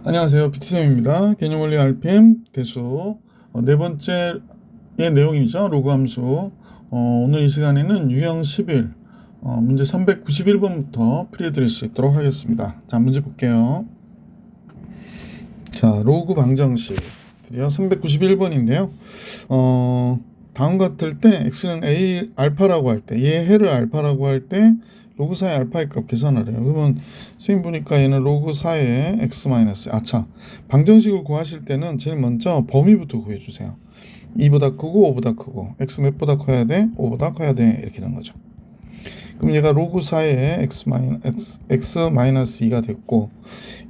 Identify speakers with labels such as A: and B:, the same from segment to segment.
A: 안녕하세요. PT쌤입니다. 개념원리 RPM 대수 네 번째의 내용이죠. 로그 함수. 오늘 이 시간에는 유형 11 문제 391번부터 풀이해드릴 수 있도록 하겠습니다. 자, 문제 볼게요. 자, 로그 방정식 드디어 391번인데요. 다음 같을 때 x는 a 알파라고 할 때, 얘 해를 알파라고 할 때 로그 4의 알파의 값 계산하래요. 그러면 선생님 보니까 얘는 로그 4의 x 마이너스 방정식을 구하실 때는 제일 먼저 범위부터 구해주세요. 2보다 크고 5보다 크고 x 몇보다 커야 돼? 5보다 커야 돼. 이렇게 되는 거죠. 그럼 얘가 로그 4의 x 마이너스 2가 됐고,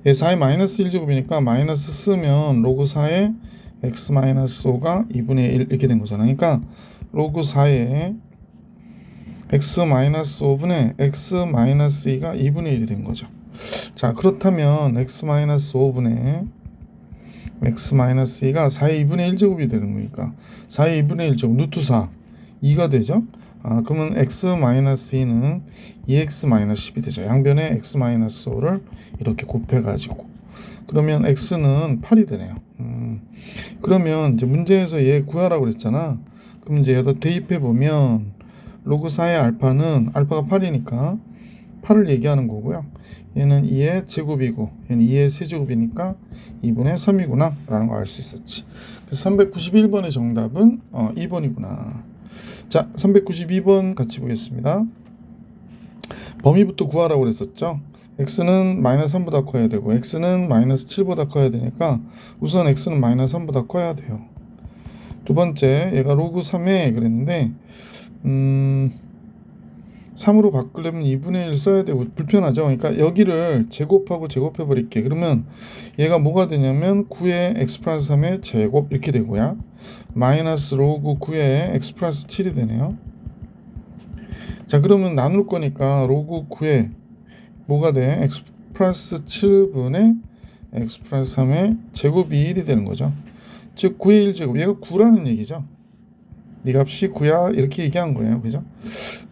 A: 얘 4의 마이너스 1제곱이니까 마이너스 쓰면 로그 4의 x 마이너스 5가 2분의 1 이렇게 된 거잖아요. 그러니까 로그 4의 x 마이너스 5분의 x 마이너스 2가 2분의 1이 된 거죠. 자, 그렇다면 x 마이너스 5분의 x 마이너스 2가 4의 2분의 1제곱이 되는 거니까 4의 2분의 1제곱 루트 4 2가 되죠. 그러면 x 마이너스 2는 2x 마이너스 10이 되죠. 양변에 x 마이너스 5를 이렇게 곱해가지고 그러면 x는 8이 되네요. 그러면 이제 문제에서 얘 구하라고 그랬잖아. 그럼 이제 여기다 대입해 보면 로그 4의 알파는 알파가 8이니까 8을 얘기하는 거고요. 얘는 2의 제곱이고 얘는 2의 세제곱이니까 2분의 3이구나 라는 거 알 수 있었지. 그래서 391번의 정답은 2번이구나. 자, 392번 같이 보겠습니다. 범위부터 구하라고 그랬었죠. x는 마이너스 3보다 커야 되고 x는 마이너스 7보다 커야 되니까 우선 x는 마이너스 3보다 커야 돼요. 두 번째, 얘가 로그 3에 그랬는데 3으로 바꾸려면 2분의 1 써야 되고 불편하죠. 그러니까 여기를 제곱하고 제곱해 버릴게. 그러면 얘가 뭐가 되냐면 9의 x 플러스 3의 제곱 이렇게 되고요. 마이너스 로그 9의 x 플러스 7이 되네요. 자, 그러면 나눌 거니까 로그 9의 뭐가 돼? x 플러스 7분의 x 플러스 3의 제곱이 1이 되는 거죠. 즉 9의 1제곱, 얘가 9라는 얘기죠. 이 값이 9야 이렇게 얘기한 거예요. 그죠?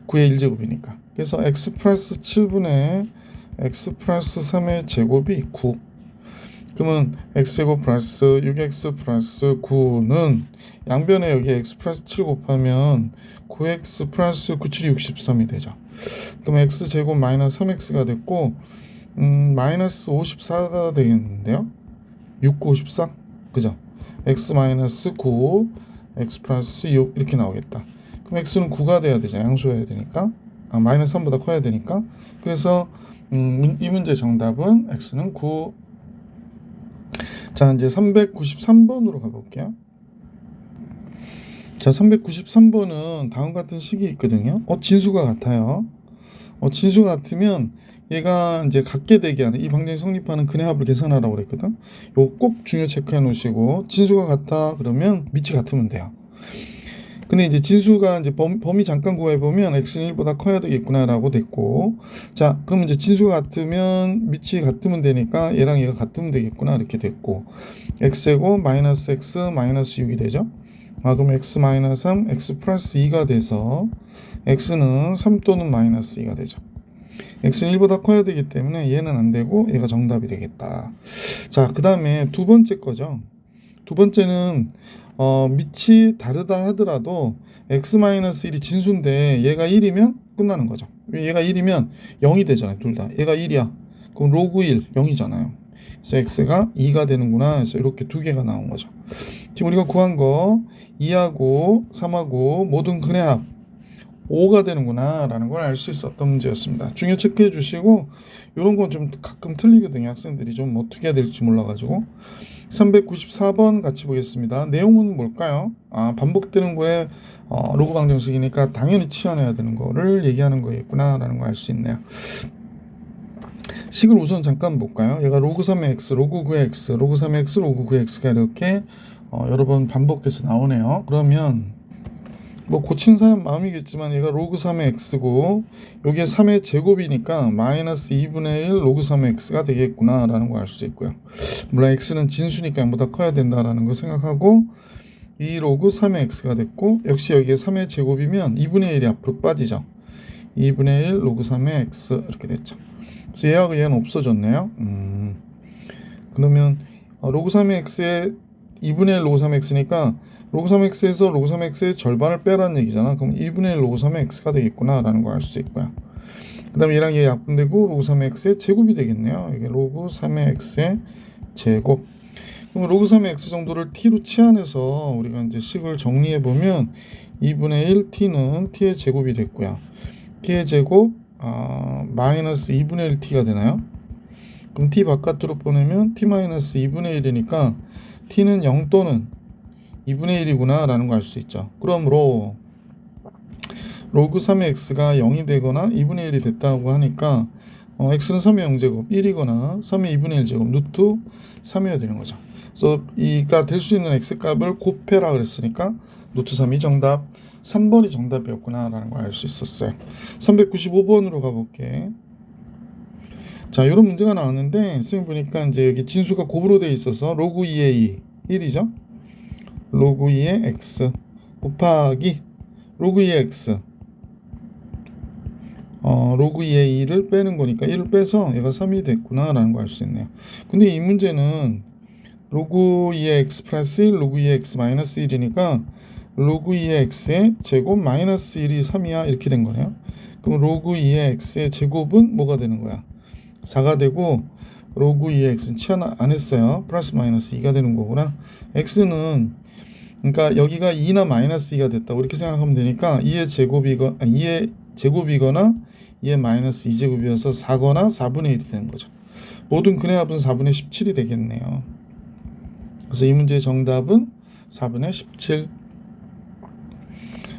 A: 9의 1제곱이니까. 그래서 x 플러스 7분의 x 플러스 3의 제곱이 9. 그러면 x제곱 플러스 6x 플러스 9는 양변에 여기 x 플러스 7 곱하면 9x 플러스 9, 7이 63이 되죠. 그럼 x제곱 마이너스 3x가 됐고 마이너스 54가 되겠는데요. 6, 9, 54? 그죠? x 마이너스 9 x 플러스 6 이렇게 나오겠다. 그럼 x는 9가 돼야 되죠. 양수해야 되니까. 마이너스 3보다 커야 되니까. 그래서 이 문제 정답은 x는 9. 자, 이제 393번으로 가볼게요. 자, 393번은 다음 같은 식이 있거든요. 진수가 같아요. 진수가 같으면 얘가 이제 같게 되게 하는 이 방정이 성립하는 근의 합을 계산하라고 그랬거든. 요거 꼭 중요 체크해 놓으시고 진수가 같아 그러면 밑이 같으면 돼요. 근데 이제 진수가 이제 범위 잠깐 구해 보면 x는 1보다 커야 되겠구나라고 됐고, 자, 그럼 이제 진수가 같으면 밑이 같으면 되니까 얘랑 얘가 같으면 되겠구나 이렇게 됐고, x제곱 마이너스 x 마이너스 6이 되죠. 그럼 x 마이너스 3 x 플러스 2가 돼서 x는 3 또는 마이너스 2가 되죠. x는 1보다 커야 되기 때문에 얘는 안 되고 얘가 정답이 되겠다. 자, 그 다음에 두 번째 거죠. 두 번째는 밑이 다르다 하더라도 x-1이 진수인데 얘가 1이면 끝나는 거죠. 얘가 1이면 0이 되잖아요. 둘 다. 얘가 1이야. 그럼 로그 1, 0이잖아요. 그래서 x가 2가 되는구나. 그래서 이렇게 두 개가 나온 거죠. 지금 우리가 구한 거 2하고 3하고 모든 근의 합 5가 되는구나 라는 걸 알 수 있었던 문제였습니다. 중요 체크해 주시고 이런 건 좀 가끔 틀리거든요. 학생들이 좀 어떻게 해야 될지 몰라가지고 394번 같이 보겠습니다. 내용은 뭘까요? 반복되는 거에 로그 방정식이니까 당연히 치환해야 되는 거를 얘기하는 거겠구나 라는 걸 알 수 있네요. 식을 우선 잠깐 볼까요? 얘가 로그 3의 x, 로그 9의 x, 로그 3의 x, 로그 9의 x가 이렇게 여러 번 반복해서 나오네요. 그러면 뭐 고친 사람 마음이겠지만 얘가 로그 3의 x고 여기에 3의 제곱이니까 마이너스 2분의 1 로그 3의 x가 되겠구나 라는 걸 알 수 있고요. 물론 x는 진수니까 0보다 커야 된다라는 걸 생각하고 2 로그 3의 x가 됐고, 역시 여기에 3의 제곱이면 2분의 1이 앞으로 빠지죠. 2분의 1 로그 3의 x 이렇게 됐죠. 그래서 얘하고 얘는 없어졌네요. 그러면 로그 3의 x에 2분의 1 로그 3의 x니까 로그 3의 x에서 로그 3의 x의 절반을 빼라는 얘기잖아. 그럼 2분의 1 로그 3의 x가 되겠구나 라는 걸 알 수 있고요. 그 다음에 얘랑 얘 약분되고 로그 3의 x의 제곱이 되겠네요. 이게 로그 3의 x의 제곱. 그럼 로그 3의 x 정도를 t로 치환해서 우리가 이제 식을 정리해 보면 2분의 1 t는 t의 제곱이 됐고요. t의 제곱 마이너스 2분의 1 t가 되나요? 그럼 t 바깥으로 보내면 t 마이너스 2분의 1이니까 t는 0 또는 2분의 1이구나 라는 걸 알 수 있죠. 그러므로 로그 3의 x가 0이 되거나 2분의 1이 됐다고 하니까 x는 3의 0제곱 1이거나 3의 2분의 1제곱 루트 3이어야 되는 거죠. 그래서 이가 될 수 있는 x 값을 곱해라 그랬으니까 루트 3이 정답, 3번이 정답이었구나 라는 걸 알 수 있었어요. 395번으로 가볼게. 자, 이런 문제가 나왔는데 선생님 보니까 이제 여기 진수가 곱으로 되어 있어서 로그 2의 2 1이죠. 로그 2의 x 곱하기 로그 2의 x 로그 2의 2를 빼는 거니까 1을 빼서 얘가 3이 됐구나 라는 걸 알 수 있네요. 근데 이 문제는 로그 2의 x 플러스 1 로그 2의 x 마이너스 1이니까 로그 2의 x의 제곱 마이너스 1이 3이야 이렇게 된 거네요. 그럼 로그 2의 x의 제곱은 뭐가 되는 거야? 4가 되고 로그 2의 x는 치환 안 했어요. 플러스 마이너스 2가 되는 거구나. x는 그러니까 여기가 2나 마이너스 2가 됐다고 이렇게 생각하면 되니까 2의 제곱이거나 2의 마이너스 2제곱이어서 4거나 4분의 1이 되는 거죠. 모든 근의 합은 4분의 17이 되겠네요. 그래서 이 문제의 정답은 4분의 17.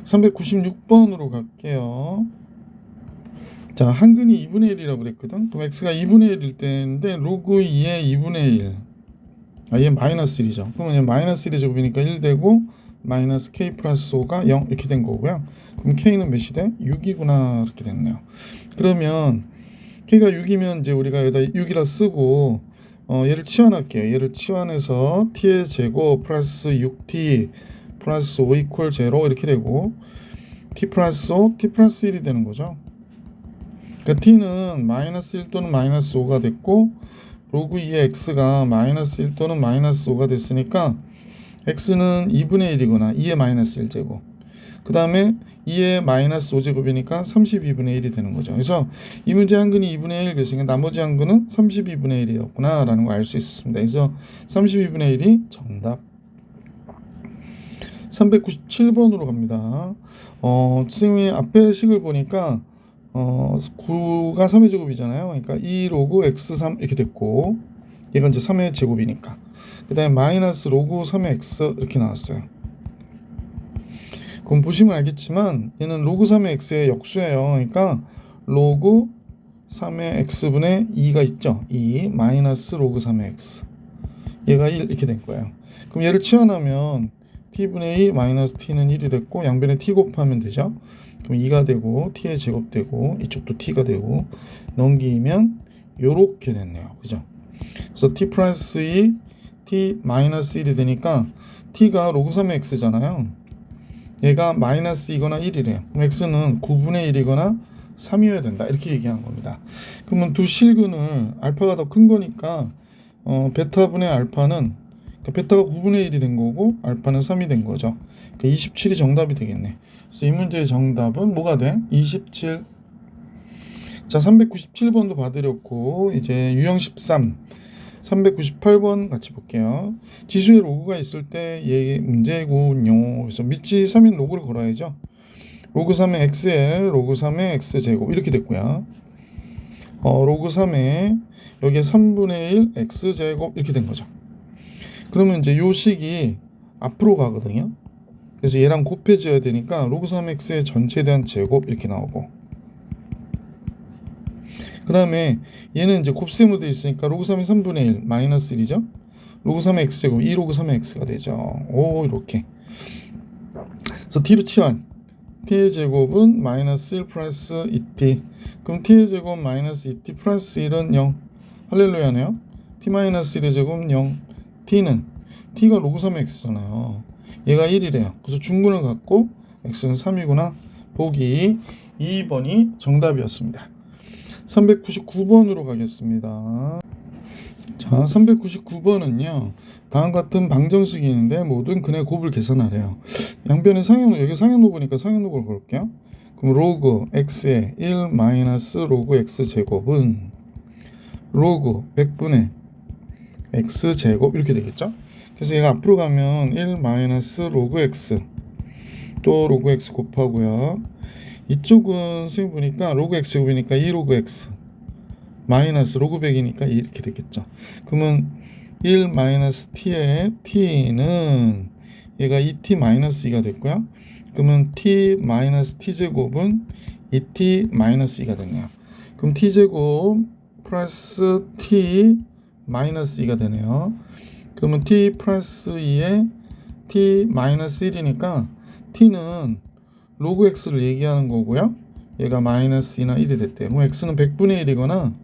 A: 396번으로 갈게요. 자, 한근이 2분의 1이라고 그랬거든. 그럼 x가 2분의 1일 때인데 로그 2의 2분의 1. 얘 마이너스 1이죠. 그러면 얘 마이너스 1의 제곱이니까 1 되고 마이너스 k 플러스 5가 0 이렇게 된 거고요. 그럼 k는 몇이 돼? 6이구나 이렇게 됐네요. 그러면 k가 6이면 이제 우리가 여기다 6이라 쓰고 얘를 치환할게요. 얘를 치환해서 t의 제곱 플러스 6t 플러스 5 이퀄 0 이렇게 되고 t 플러스 5, t 플러스 1이 되는 거죠. 그러니까 t는 마이너스 1 또는 마이너스 5가 됐고 로그 2의 x가 마이너스 1 또는 마이너스 5가 됐으니까 x는 2분의 1이거나 2의 마이너스 1제곱 그 다음에 2의 마이너스 5제곱이니까 32분의 1이 되는 거죠. 그래서 이 문제 한근이 2분의 1 그랬으니까 나머지 한근은 32분의 1이었구나 라는 걸 알 수 있었습니다. 그래서 32분의 1이 정답. 397번으로 갑니다. 선생님이 앞에 식을 보니까 9가 3의 제곱이잖아요. 그러니까 2 로그 x3 이렇게 됐고 얘가 이제 3의 제곱이니까 그 다음에 마이너스 로그 3의 x 이렇게 나왔어요. 그럼 보시면 알겠지만 얘는 로그 3의 x의 역수예요. 그러니까 로그 3의 x분의 2가 있죠. 2 마이너스 로그 3의 x 얘가 1 이렇게 된 거예요. 그럼 얘를 치환하면 t분의 2 마이너스 t는 1이 됐고 양변에 t 곱하면 되죠. 그럼 2가 되고 t의 제곱 되고 이쪽도 t가 되고 넘기면 요렇게 됐네요. 그죠? 그래서 t 플러스 2 t 마이너스 1이 되니까 t가 로그 3의 x잖아요. 얘가 마이너스 2거나 1이래요. 그럼 x는 9분의 1이거나 3이어야 된다. 이렇게 얘기한 겁니다. 그러면 두 실근을 알파가 더 큰 거니까 베타분의 알파는 베타가 9분의 1이 된 거고 알파는 3이 된 거죠. 27이 정답이 되겠네. 그래서 이 문제의 정답은 뭐가 돼? 27. 자, 397번도 받으렸고 이제 유형 13 398번 같이 볼게요. 지수에 로그가 있을 때 얘 문제군요. 그래서 밑지 3인 로그를 걸어야죠. 로그 3의 xl, 로그 3의 x제곱 이렇게 됐고요. 로그 3의 여기에 3분의 1 x제곱 이렇게 된 거죠. 그러면 이제 요 식이 앞으로 가거든요. 그래서 얘랑 곱해져야 되니까 로그 3x의 전체에 대한 제곱 이렇게 나오고 그 다음에 얘는 이제 곱셈으로 되어 있으니까 로그 3의 3분의 1 마이너스 1이죠. 로그 3의 x제곱 2 로그 3의 x가 되죠. 오 이렇게. 그래서 t로 치환. t의 제곱은 마이너스 1 플러스 2t. 그럼 t의 제곱 마이너스 2t 플러스 1은 0. 할렐루야네요. t 마이너스 1의 제곱은 0. t는 t가 로그 3의 x잖아요. 얘가 1이래요. 그래서 중근을 갖고 x는 3이구나. 보기 2번이 정답이었습니다. 399번으로 가겠습니다. 자, 자, 399번은요. 다음 같은 방정식이 있는데 모든 근의 곱을 계산하래요. 양변의 상용, 여기 상용로그니까 상용로그를 볼게요. 그럼 로그 x의 1 마이너스 로그 x 제곱은 로그 100분의 x 제곱 이렇게 되겠죠. 그래서 얘가 앞으로 가면 1 마이너스 로그 x 또 로그 x 곱하고요. 이쪽은 선생님 보니까 로그 x 제곱이니까 2 로그 x 마이너스 로그 100이니까 이렇게 되겠죠. 그러면 1 마이너스 t의 t는 얘가 2t 마이너스 2가 됐고요. 그러면 t 마이너스 t 제곱은 2t 마이너스 2가 됐네요. 그럼 t 제곱 플러스 t 마이너스 2가 되네요. 그러면 t 플러스 2에 t 마이너스 1이니까 t는 로그 x를 얘기하는 거고요. 얘가 마이너스 2나 1이 됐대요. 그럼 x는 100분의 1이거나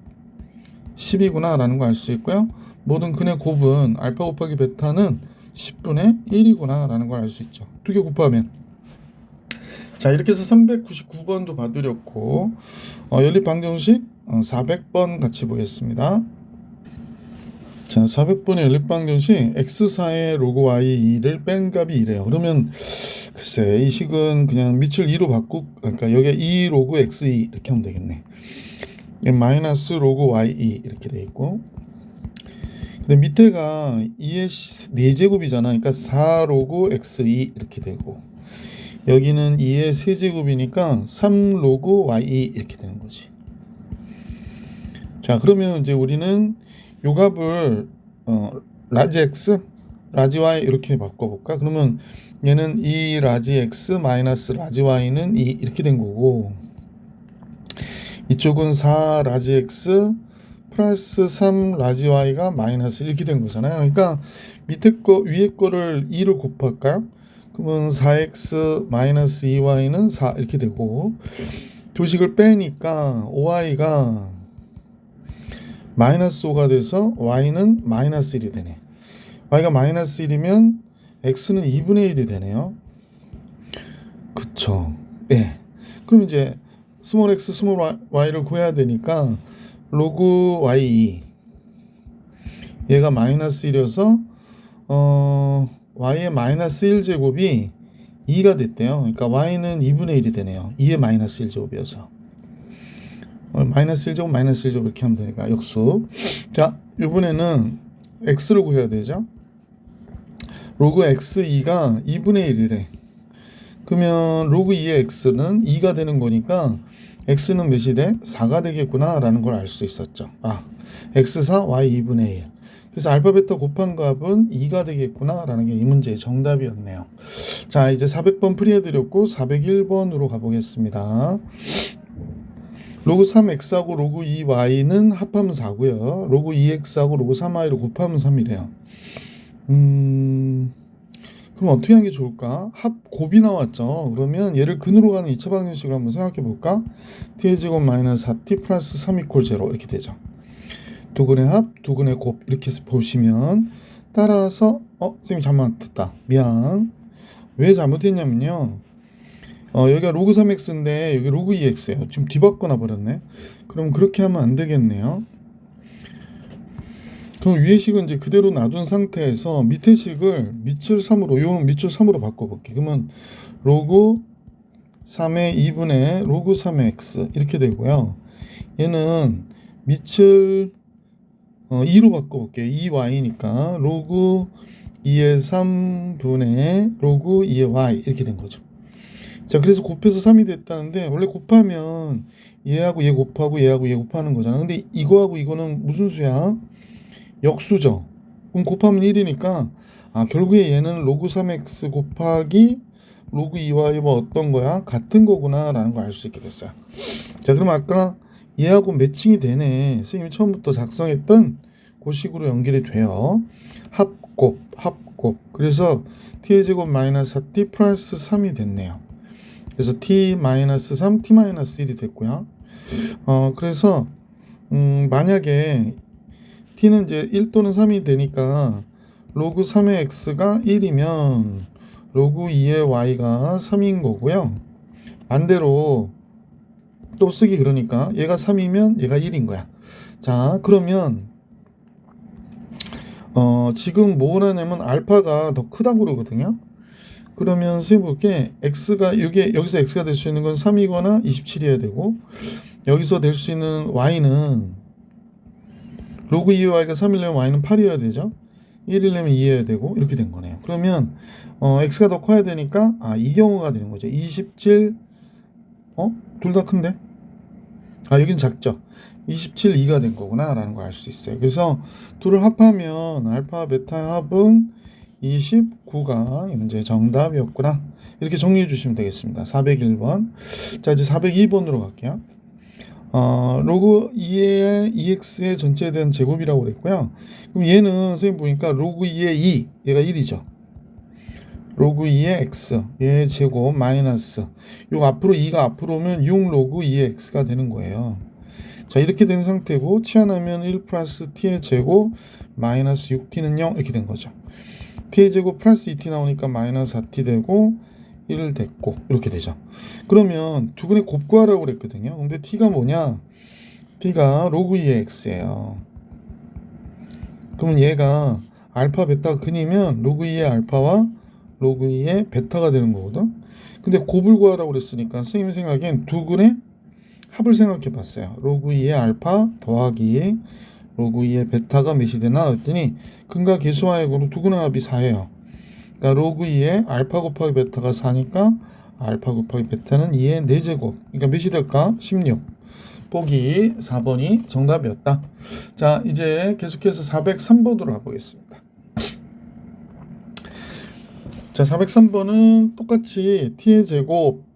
A: 10이구나 라는 거 알 수 있고요. 모든 근의 곱은 알파 곱하기 베타는 10분의 1이구나 라는 걸 알 수 있죠. 두 개 곱하면. 자, 이렇게 해서 399번도 봐드렸고 연립방정식 400번 같이 보겠습니다. 자, 400번의 연립방정식 x4의 로그 y2를 뺀 값이 이래요. 그러면 글쎄 이 식은 그냥 밑을 2로 그러니까 여기에 2 로그 x2 이렇게 하면 되겠네. 마이너스 로그 y2 이렇게 돼 있고, 근데 밑에가 2의 4제곱이잖아. 그러니까 4 로그 x2 이렇게 되고, 여기는 2의 세제곱이니까 3 로그 y2 이렇게 되는 거지. 자, 그러면 이제 우리는 요 값을 라지 x, 라지 y 이렇게 바꿔볼까? 그러면 얘는 2 라지 x 마이너스 라지 y는 2 이렇게 된 거고, 이쪽은 4 라지 x 플러스 3 라지 y가 마이너스 이렇게 된 거잖아요. 그러니까 밑에 거 위에 거를 2로 곱할까요? 그러면 4x 마이너스 2y는 4 이렇게 되고, 도식을 빼니까 5y가 마이너스 5가 돼서 y는 마이너스 1이 되네. y가 마이너스 1이면 x는 2분의 1이 되네요. 그쵸? 네. 그럼 이제 스몰 x 스몰 y를 구해야 되니까 로그 y2 얘가 마이너스 1이어서 y의 마이너스 1제곱이 2가 됐대요. 그러니까 y는 2분의 1이 되네요. 2의 마이너스 1제곱이어서 마이너스 1제곱 마이너스 1제곱 이렇게 하면 되니까 역수. 자, 이번에는 x를 구해야 되죠. 로그 x2가 2분의 1이래. 그러면 로그 2의 x는 2가 되는 거니까 x는 몇이 돼? 4가 되겠구나 라는 걸 알 수 있었죠. x4 y 2분의 1. 그래서 알파 베타 곱한 값은 2가 되겠구나 라는 게 이 문제의 정답이었네요. 자, 이제 400번 풀이해드렸고 401번으로 가보겠습니다. 로그 3x하고 로그 2y는 합하면 4고요. 로그 2x하고 로그 3y를 곱하면 3이래요. 그럼 어떻게 하는 게 좋을까? 합곱이 나왔죠. 그러면 얘를 근으로 가는 2차 방정식으로 한번 생각해 볼까? t의 제곱 마이너스 4t 플러스 3 이퀄 0 이렇게 되죠. 두 근의 합, 두 근의 곱 이렇게 보시면 따라서 선생님 잘못했다. 미안. 왜 잘못했냐면요. 여기가 로그 3x인데 여기 로그 2x예요. 지금 뒤바꿔 놔버렸네. 그럼 그렇게 하면 안 되겠네요. 그럼 위에 식은 이제 그대로 놔둔 상태에서 밑에 식을 밑을 3으로, 요는 밑을 3으로 바꿔볼게. 그러면 로그 3의 2분의 로그 3의 x 이렇게 되고요. 얘는 밑을 2로 바꿔볼게요. 2y니까 로그 2의 3분의 로그 2의 y 이렇게 된 거죠. 자, 그래서 곱해서 3이 됐다는데 원래 곱하면 얘하고 얘 곱하고 얘하고 얘 곱하는 거잖아. 근데 이거하고 이거는 무슨 수야? 역수죠. 그럼 곱하면 1이니까 결국에 얘는 로그 3x 곱하기 로그 2y와 어떤 거야? 같은 거구나 라는 걸 알 수 있게 됐어요. 자, 그럼 아까 얘하고 매칭이 되네. 선생님이 처음부터 작성했던 그 식으로 연결이 돼요. 합곱. 그래서 t의 제곱 마이너스 4t 플러스 3이 됐네요. 그래서 t 마이너스 3, t 마이너스 1이 됐고요. 그래서 만약에 t는 이제 1 또는 3이 되니까 로그 3의 x가 1이면 로그 2의 y가 3인 거고요. 반대로 또 쓰기 그러니까 얘가 3이면 얘가 1인 거야. 자, 그러면 지금 뭘 하냐면 알파가 더 크다고 그러거든요. 그러면 세볼게 x가 이게 여기서 x가 될 수 있는 건 3이거나 27이어야 되고 여기서 될 수 있는 y는 로그 2y가 3이려면 y는 8이어야 되죠. 1이려면 2여야 되고 이렇게 된 거네요. 그러면 x가 더 커야 되니까 이 경우가 되는 거죠. 27 둘 다 큰데? 여긴 작죠. 27, 2가 된 거구나 라는 걸 알 수 있어요. 그래서 둘을 합하면 알파 베타 합은 29가 이 문제의 정답이었구나. 이렇게 정리해 주시면 되겠습니다. 401번. 자, 이제 402번으로 갈게요. 로그 2의 2x의 전체에 대한 제곱이라고 그랬고요. 그럼 얘는 선생님 보니까 로그 2의 2, 얘가 1이죠. 로그 2의 x, 얘의 제곱 마이너스 요 앞으로 2가 앞으로 오면 6 로그 2의 x가 되는 거예요. 자, 이렇게 된 상태고 치환하면 1 플러스 t의 제곱 마이너스 6t는 0 이렇게 된 거죠. t의 제곱 플러스 2t 나오니까 마이너스 4t 되고 1 됐고 이렇게 되죠. 그러면 두근의 곱 구하라고 그랬거든요. 근데 t가 뭐냐? t가 로그 2의 x예요. 그러면 얘가 알파 베타 근이면 로그 2의 알파와 로그 2의 베타가 되는 거거든. 근데 곱을 구하라고 그랬으니까 선생님 생각엔 두근의 합을 생각해 봤어요. 로그 2의 알파 더하기 로그 2의 베타가 몇이 되나 그랬더니 근과 계수하역으로 두근의 합이 4예요. 그러니까 로그 2의 알파 곱하기 베타가 4니까 알파 곱하기 베타는 2의 4제곱. 그러니까 몇이 될까? 16. 보기 4번이 정답이었다. 자, 이제 계속해서 403번으로 가보겠습니다. 자, 403번은 똑같이 t의 제곱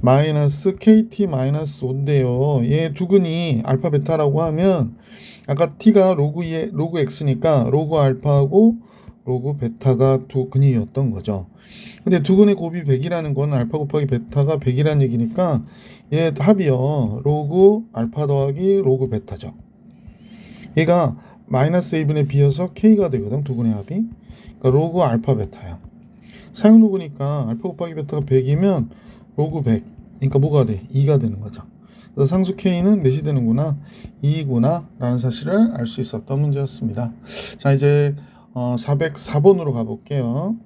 A: 마이너스 kt 마이너스 5인데요. 얘 두근이 알파 베타라고 하면 아까 t가 로그 2의 로그 x니까 로그 알파하고 로그 베타가 두 근이었던 거죠. 근데 두근의 곱이 100이라는 건 알파 곱하기 베타가 100이라는 얘기니까 얘 합이요. 로그 알파 더하기 로그 베타죠. 얘가 마이너스 a분의 b여서 k가 되거든. 두근의 합이. 그러니까 로그 알파 베타야. 사용 로그니까 알파 곱하기 베타가 100이면 로그 100. 그러니까 뭐가 돼? 2가 되는 거죠. 그래서 상수 k는 몇이 되는구나? 2구나 라는 사실을 알 수 있었던 문제였습니다. 자, 이제 404번으로 가볼게요.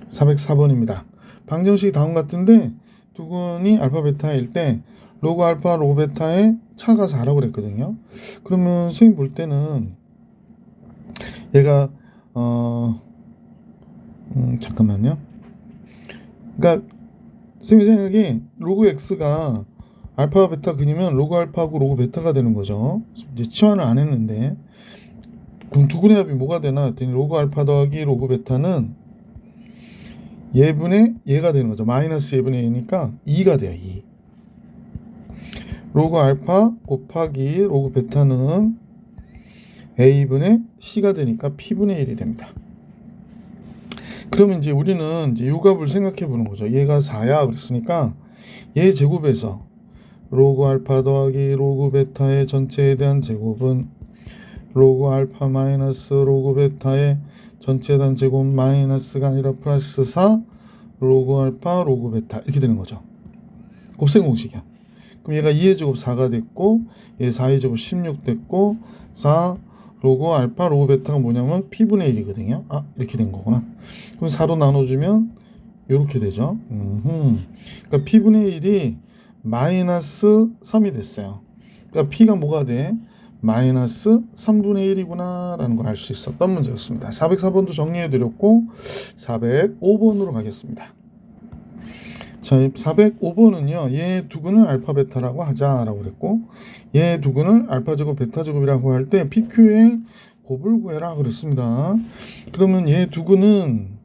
A: 404번입니다. 방정식이 다음 같은데 두근이 알파 베타일 때 로그 알파 로그 베타의 차가 4라고 그랬거든요. 그러면 선생님 볼 때는 얘가 잠깐만요. 그러니까 선생님 생각에 로그 x가 알파 베타 근이면 로그 알파하고 로그 베타가 되는 거죠. 이제 치환을 안 했는데 그럼 두근의 합이 뭐가 되나 했더니 로그 알파 더하기 로그 베타는 예분의 얘가 되는 거죠. 마이너스 예분의 얘니까 2가 돼요. 2. 로그 알파 곱하기 로그 베타는 a분의 c가 되니까 p분의 1이 됩니다. 그러면 이제 우리는 이제 요 값을 생각해 보는 거죠. 얘가 4야 그랬으니까 얘 제곱에서 로그 알파 더하기 로그 베타의 전체에 대한 제곱은 로그 알파 마이너스 로그 베타의 전체에 대한 제곱 마이너스가 아니라 플러스 4 로그 알파 로그 베타 이렇게 되는 거죠. 곱셈 공식이야. 그럼 얘가 2의 제곱 4가 됐고 얘 4의 제곱 16 됐고 4 로그 알파 로그 베타가 뭐냐면 p분의 1이거든요. 이렇게 된 거구나. 그럼 4로 나눠주면 이렇게 되죠. 그러니까 p분의 1이 마이너스 3이 됐어요. 그러니까 p가 뭐가 돼? 마이너스 3분의 1이구나 라는 걸 알 수 있었던 문제였습니다. 404번도 정리해드렸고 405번으로 가겠습니다. 자, 405번은요. 얘 두근을 알파 베타라고 하자라고 그랬고 얘 두근을 알파 제곱 베타 제곱이라고 할 때 PQ의 곱을 구해라 그랬습니다. 그러면 얘 두근은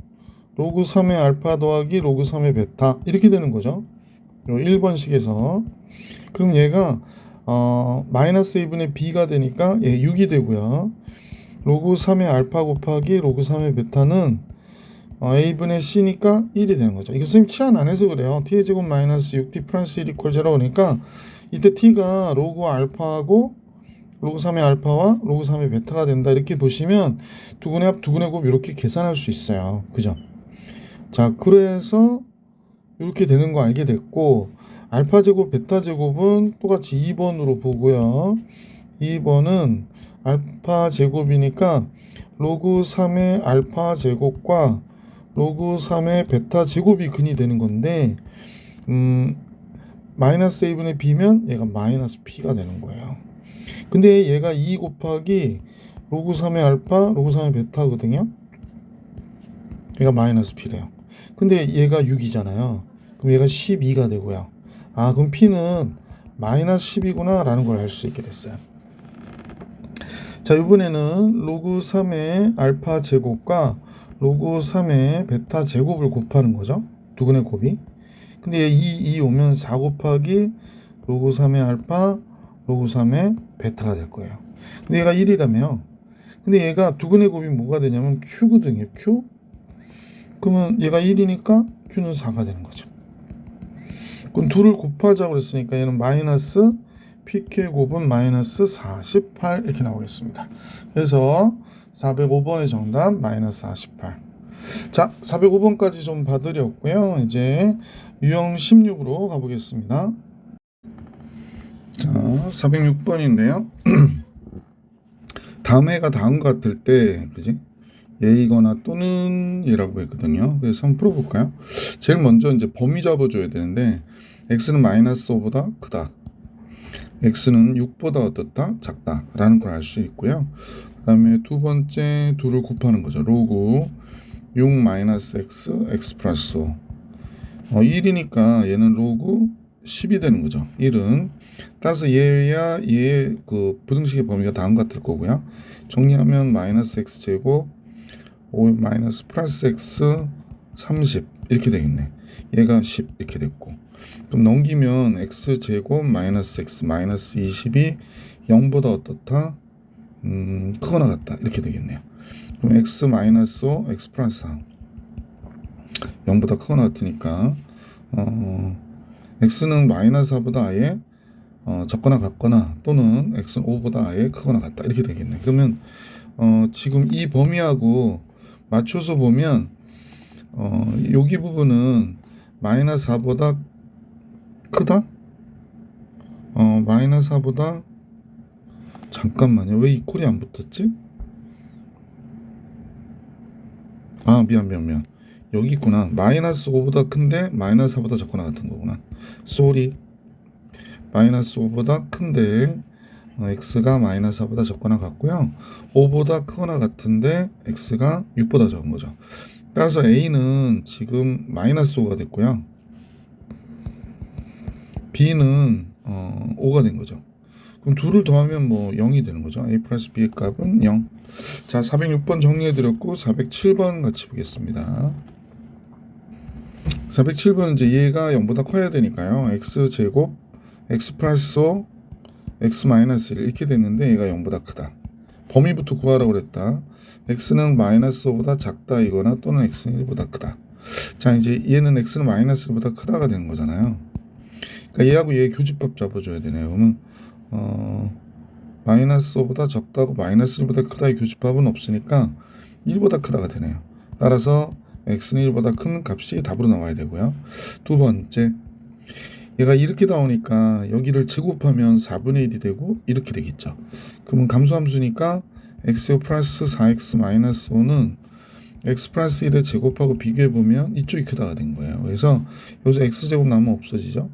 A: 로그 3의 알파 더하기 로그 3의 베타 이렇게 되는 거죠. 1번식에서 그럼 얘가 마이너스 2분의 b가 되니까 얘 6이 되고요. 로그 3의 알파 곱하기 로그 3의 베타는 a분의 c니까 1이 되는 거죠. 이거 선생님 치환 안 해서 그래요. t의 제곱 마이너스 6t 플러스 1 이퀄 0 그러니까 이때 t가 로그 알파하고 로그 3의 알파와 로그 3의 베타가 된다 이렇게 보시면 두근의 합 두근의 곱 이렇게 계산할 수 있어요. 그죠? 자, 그래서 이렇게 되는 거 알게 됐고 알파 제곱 베타 제곱은 똑같이 2번으로 보고요. 2번은 알파 제곱이니까 로그 3의 알파 제곱과 로그 3의 베타 제곱이 근이 되는 건데 마이너스 a분의 b면 얘가 마이너스 p가 되는 거예요. 근데 얘가 2 곱하기 로그 3의 알파 로그 3의 베타거든요. 얘가 마이너스 p래요. 근데 얘가 6이잖아요. 그럼 얘가 12가 되고요. 아, 그럼 p는 마이너스 10이구나 라는 걸 알 수 있게 됐어요. 자, 이번에는 로그 3의 알파 제곱과 로그 3의 베타 제곱을 곱하는 거죠. 두 근의 곱이. 근데 얘 2 오면 4 곱하기 로그 3의 알파 로그 3의 베타가 될 거예요. 근데 얘가 1이라며. 근데 얘가 두 근의 곱이 뭐가 되냐면 q거든요. q. 그러면 얘가 1이니까 q는 4가 되는 거죠. 그럼 둘을 곱하자고 그랬으니까 얘는 마이너스 pk 곱은 마이너스 48 이렇게 나오겠습니다. 그래서 405번의 정답 마이너스 48. 자, 405번까지 좀 봐드렸고요. 이제 유형 16으로 가보겠습니다. 자, 406번인데요. 다음 해가 다음과 같을 때, 그지? 얘이거나 또는 얘라고 했거든요. 그래서 한번 풀어볼까요? 제일 먼저 이제 범위 잡아줘야 되는데, x는 마이너스 5보다 크다. x는 6보다 어떻다? 작다. 라는 걸 알 수 있고요. 그 다음에 두 번째 둘을 곱하는 거죠. 로그 6 마이너스 x, x 플러스 5. 1이니까 얘는 로그 10이 되는 거죠. 1은. 따라서 얘야 얘의 그 부등식의 범위가 다음과 같을 거고요. 정리하면 마이너스 x 제곱 5 마이너스 플러스 x 30 이렇게 되겠네. 얘가 10 이렇게 됐고. 그럼 넘기면 x 제곱 마이너스 x 마이너스 20이 0보다 어떻다? 크거나 같다. 이렇게 되겠네요. 그럼 x 마이너스 5 x 플러스 4 0보다 크거나 같으니까 x는 마이너스 4보다 아예 적거나 같거나 또는 x는 5보다 아예 크거나 같다. 이렇게 되겠네. 그러면 지금 이 범위하고 맞춰서 보면 여기 부분은 마이너스 4보다 크다? 마이너스 4보다 잠깐만요. 왜 이 꼴이 안 붙었지? 아, 미안. 여기 있구나. 마이너스 5보다 큰데 마이너스 4보다 적거나 같은 거구나. 쏘리. 마이너스 5보다 큰데 x가 마이너스 4보다 적거나 같고요. 5보다 크거나 같은데 x가 6보다 적은 거죠. 따라서 a는 지금 마이너스 5가 됐고요. b는 5가 된 거죠. 그럼 둘을 더하면 뭐 0이 되는 거죠. a 플러스 b의 값은 0. 자, 406번 정리해드렸고 407번 같이 보겠습니다. 407번은 이제 얘가 0보다 커야 되니까요. x제곱 x 플러스 5 x 마이너스 1 이렇게 됐는데 얘가 0보다 크다. 범위부터 구하라고 그랬다. x는 마이너스 5보다 작다 이거나 또는 x는 1보다 크다. 자, 이제 얘는 x는 마이너스 1보다 크다가 되는 거잖아요. 그러니까 얘하고 얘 교집합 잡아줘야 되네요. 그러면 마이너스 5보다 적다고 마이너스 1보다 크다의 교집합은 없으니까 1보다 크다가 되네요. 따라서 x는 1보다 큰 값이 답으로 나와야 되고요. 두 번째, 얘가 이렇게 나오니까 여기를 제곱하면 4분의 1이 되고 이렇게 되겠죠. 그러면 감소함수니까 x 플러스 4x 마이너스 5는 x 플러스 1에 제곱하고 비교해보면 이쪽이 크다가 된 거예요. 그래서 여기서 x제곱 나오면 없어지죠.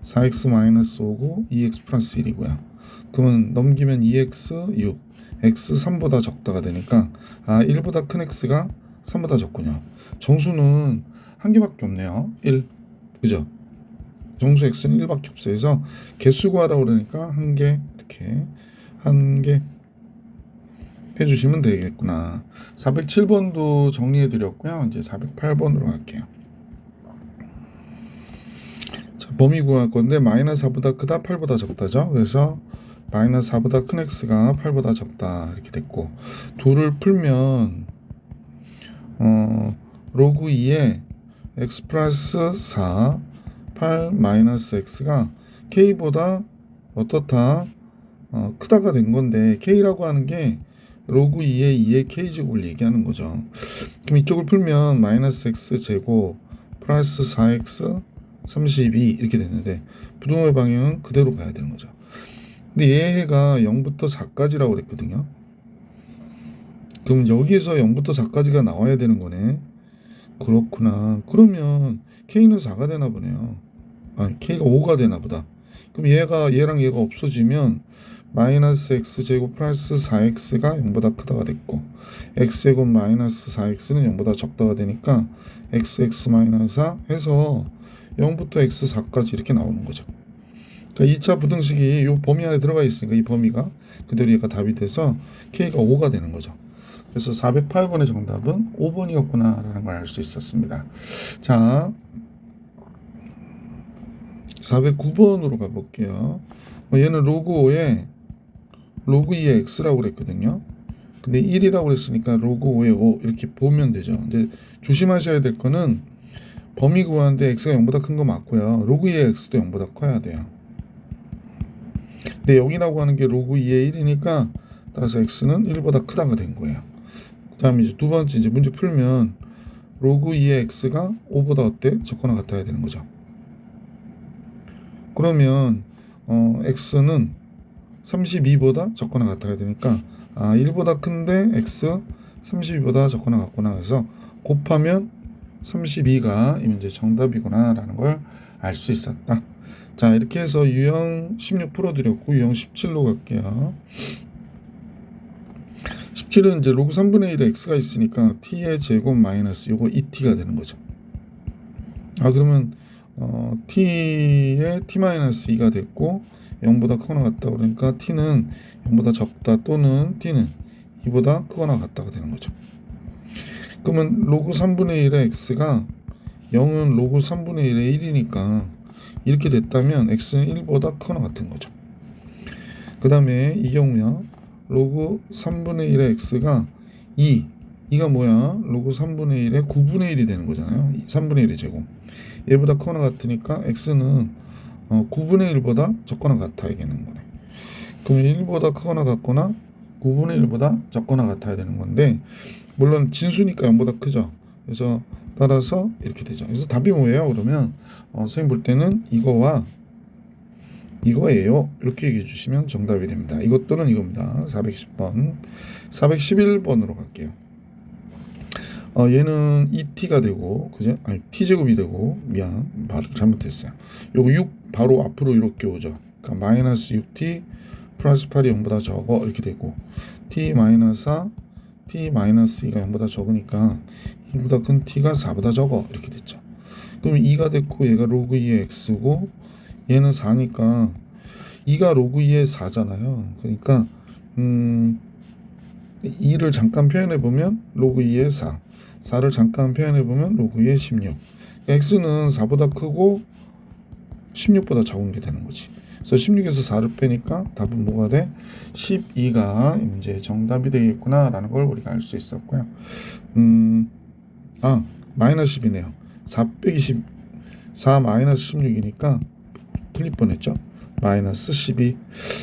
A: 4x 마이너스 5고 2x 플러스 1이고요. 그러면 넘기면 2x 6, x 3보다 적다가 되니까 1보다 큰 x가 3보다 적군요. 정수는 한 개밖에 없네요. 1, 그죠? 정수 x는 1밖에 없어요. 그래서 개수 구하라고 그러니까 한 개 이렇게 한 개 해주시면 되겠구나. 407번도 정리해드렸고요. 이제 408번으로 갈게요. 자, 범위 구할 건데 마이너스 4보다 크다 8보다 적다죠. 그래서 마이너스 4보다 큰 x가 8보다 적다 이렇게 됐고, 둘을 풀면 로그 2에 x 플러스 4 8 마이너스 x가 k보다 어떻다 크다가 된 건데, k라고 하는 게 로그 2의 2의 k제곱을 얘기하는 거죠. 그럼 이쪽을 풀면 마이너스 x 제곱 플러스 4x 32 이렇게 됐는데 부동의 방향은 그대로 가야 되는 거죠. 근데 얘 해가 0부터 4까지라고 그랬거든요. 그럼 여기에서 0부터 4까지가 나와야 되는 거네. 그렇구나. 그러면 K는 4가 되나 보네요. 아니, K가 5가 되나 보다. 그럼 얘랑 얘가 없어지면 마이너스 x제곱 플러스 4x가 0보다 크다가 됐고, x제곱 마이너스 4x는 0보다 적다가 되니까 xx 마이너스 4 해서 0부터 x4까지 이렇게 나오는 거죠. 그러니까 2차 부등식이 이 범위 안에 들어가 있으니까 이 범위가 그대로 얘가 답이 돼서 K가 5가 되는 거죠. 그래서 408번의 정답은 5번이었구나라는 걸 알 수 있었습니다. 자, 409번으로 가볼게요. 얘는 로그 5에 로그 2의 x라고 그랬거든요. 근데 1이라고 그랬으니까 로그 5의 5 이렇게 보면 되죠. 이제 조심하셔야 될 거는 범위 구하는데 x가 0보다 큰 거 맞고요. 로그 2의 x도 0보다 커야 돼요. 근데 여기라고 하는 게 로그 2의 1이니까 따라서 x는 1보다 크다가 된 거예요. 그 다음에 이제 두 번째 이제 문제 풀면 로그 2의 x가 5보다 어때? 적거나 같아야 되는 거죠. 그러면 x는 32보다 적거나 같아야 되니까 1보다 큰데 x 32보다 적거나 같구나 해서 곱하면 32가 이 문제 정답이구나 라는 걸 알 수 있었다. 자, 이렇게 해서 유형 16 풀어드렸고 유형 17로 갈게요. 17은 이제 로그 3분의 1에 x가 있으니까 t의 제곱 마이너스 요거 2t가 되는 거죠. 그러면 t의 t-2가 됐고 0보다 크거나 같다 그러니까 t는 0보다 적다 또는 t는 2보다 크거나 같다가 되는 거죠. 그러면 로그 3분의 1의 x가 0은 로그 3분의 1의 1이니까 이렇게 됐다면 x는 1보다 크거나 같은 거죠. 그 다음에 이 경우야 로그 3분의 1의 x가 2가 뭐야? 로그 3분의 1의 9분의 1이 되는 거잖아요. 3분의 1의 제곱. 얘보다 크거나 같으니까 x는 9분의 1보다 적거나 같아야 되는 거네. 그럼 1보다 크거나 같거나 9분의 1보다 적거나 같아야 되는 건데 물론 진수니까 0보다 크죠. 그래서 따라서 이렇게 되죠. 그래서 답이 뭐예요? 그러면 선생님 볼 때는 이거와 이거예요. 이렇게 얘기해 주시면 정답이 됩니다. 이것 또는 이겁니다. 410번. 411번으로 갈게요. 얘는 2t가 되고, 그죠? 아니, t제곱이 되고, 미안, 말을 잘못했어요. 요거 6 바로 앞으로 이렇게 오죠. 그러니까 마이너스 6t 플러스 8이 0보다 적어 이렇게 되고, t 마이너스 4, t 마이너스 2가 0보다 적으니까 2보다 큰 t가 4보다 적어 이렇게 됐죠. 그럼 2가 됐고, 얘가 로그 2의 x고, 얘는 4니까 2가 로그 2의 4잖아요. 그러니까 2를 잠깐 표현해보면 로그 2의 4, 4를 잠깐 표현해보면 로그 2의 16. x는 4보다 크고 16보다 적은 게 되는 거지. 그래서 16에서 4를 빼니까 답은 뭐가 돼? 12가 이제 정답이 되겠구나 라는 걸 우리가 알 수 있었고요. 마이너스 10이네요. 4 빼기 10, 4 마이너스 16이니까 틀릴 뻔했죠. 마이너스 12.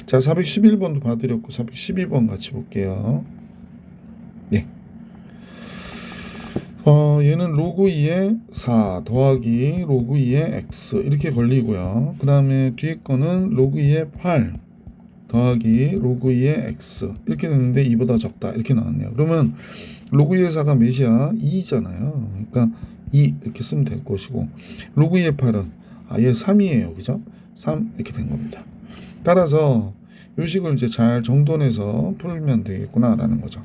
A: 자, 411번도 봐드렸고 412번 같이 볼게요. 네. 얘는 로그 2의 4 더하기 로그 2의 x 이렇게 걸리고요. 그 다음에 뒤에 거는 로그 2의 8 더하기 로그 2의 x 이렇게 됐는데 2보다 적다 이렇게 나왔네요. 그러면 로그 2의 4가 몇이야? 2잖아요. 그러니까 2 이렇게 쓰면 될 것이고 로그 2의 8은 얘 3이에요. 그죠? 3 이렇게 된 겁니다. 따라서 이 식을 이제 잘 정돈해서 풀면 되겠구나라는 거죠.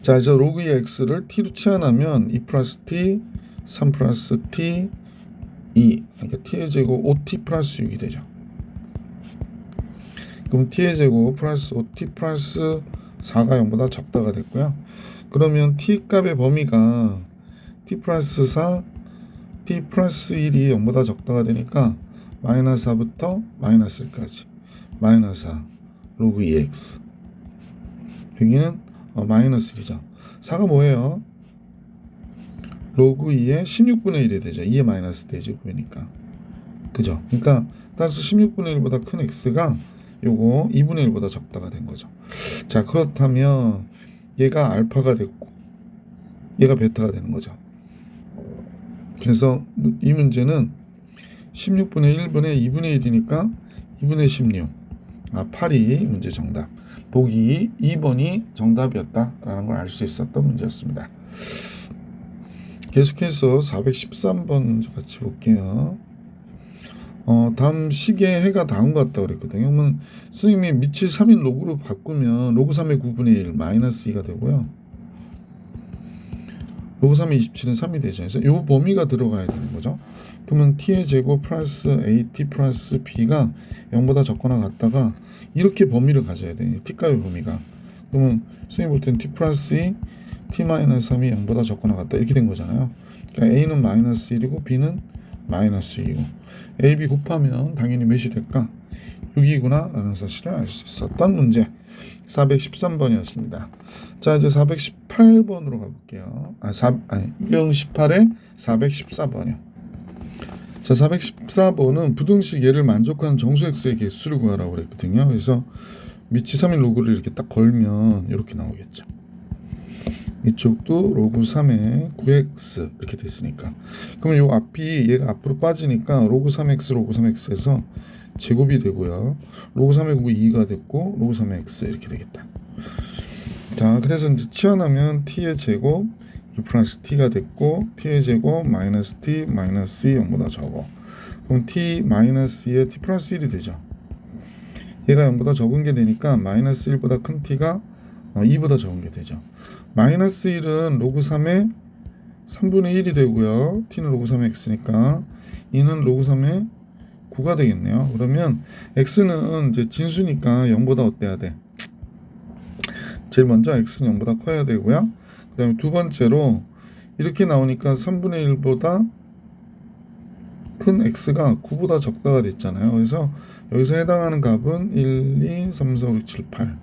A: 자, 이제 로그 2 x를 t로 치환하면 2 플러스 t, 3 플러스 t, 2 그러니까 t의 제곱 5t 플러스 6이 되죠. 그럼 t의 제곱 플러스 5t 플러스 4가 0보다 적다가 됐고요. 그러면 t 값의 범위가 t 플러스 4, t 플러스 1이 0보다 적다가 되니까 마이너스 4부터 마이너스 1까지 마이너스 4 로그 2x 여기는 마이너스 1이죠. 4가 뭐예요? 로그 2의 16분의 1이 되죠. 2의 마이너스 대제곱이니까. 그죠? 그러니까 따라서 16분의 1보다 큰 x가 요거 2분의 1보다 적다가 된 거죠. 자, 그렇다면 얘가 알파가 됐고 얘가 베타가 되는 거죠. 그래서 이 문제는 16분의 1분의 2분의 1이니까 2분의 16 8이 문제 정답. 보기 2번이 정답이었다라는 걸 알 수 있었던 문제였습니다. 계속해서 413번 같이 볼게요. 다음 식의 해가 다음과 같다 그랬거든요. 그러면 선생님이 밑을 3인 로그로 바꾸면 로그 3의 9분의 1 마이너스 2가 되고요. 로그 3의 27은 3이 되죠. 그래서 이 범위가 들어가야 되는 거죠. 그러면 t의 제곱 플러스 at 플러스 b가 0보다 적거나 같다가 이렇게 범위를 가져야 돼요. t가의 범위가. 그러면 선생님 볼 때는 t 플러스 2, t 마이너스 3이 0보다 적거나 같다 이렇게 된 거잖아요. 그러니까 a는 마이너스 1이고 b는 마이너스 2이고 a, b 곱하면 당연히 몇이 될까? 6이구나 라는 사실을 알 수 있었던 문제 413번이었습니다. 자, 이제 418번으로 가볼게요. 유형 18에 414번이요. 자, 414번은 부등식 얘를 만족하는 정수 x의 개수를 구하라고 그랬거든요. 그래서 밑이 3인 로그를 이렇게 딱 걸면 이렇게 나오겠죠. 이쪽도 로그 3의 9x 이렇게 됐으니까. 그러면 요 앞이 얘가 앞으로 빠지니까 로그 3x 로그 3x에서 제곱이 되고요. 로그 3의 9 2가 됐고 로그 3의 x 이렇게 되겠다. 자, 그래서 이제 치환하면 t의 제곱 2 플러스 t가 됐고 t의 제곱 마이너스 t 마이너스 2 0보다 적어. 그럼 t 마이너스 2에 t 플러스 1이 되죠. 얘가 0보다 적은 게 되니까 마이너스 1보다 큰 t가 2보다 적은 게 되죠. 마이너스 1은 로그 3의 3분의 1이 되고요. t는 로그 3의 x니까 2는 로그 3의 9가 되겠네요. 그러면 x는 이제 진수니까 0보다 어때야 돼? 제일 먼저 x는 0보다 커야 되고요. 그 다음에 두 번째로 이렇게 나오니까 3분의 1보다 큰 x가 9보다 적다가 됐잖아요. 그래서 여기서 해당하는 값은 1, 2, 3, 4, 5, 6, 7, 8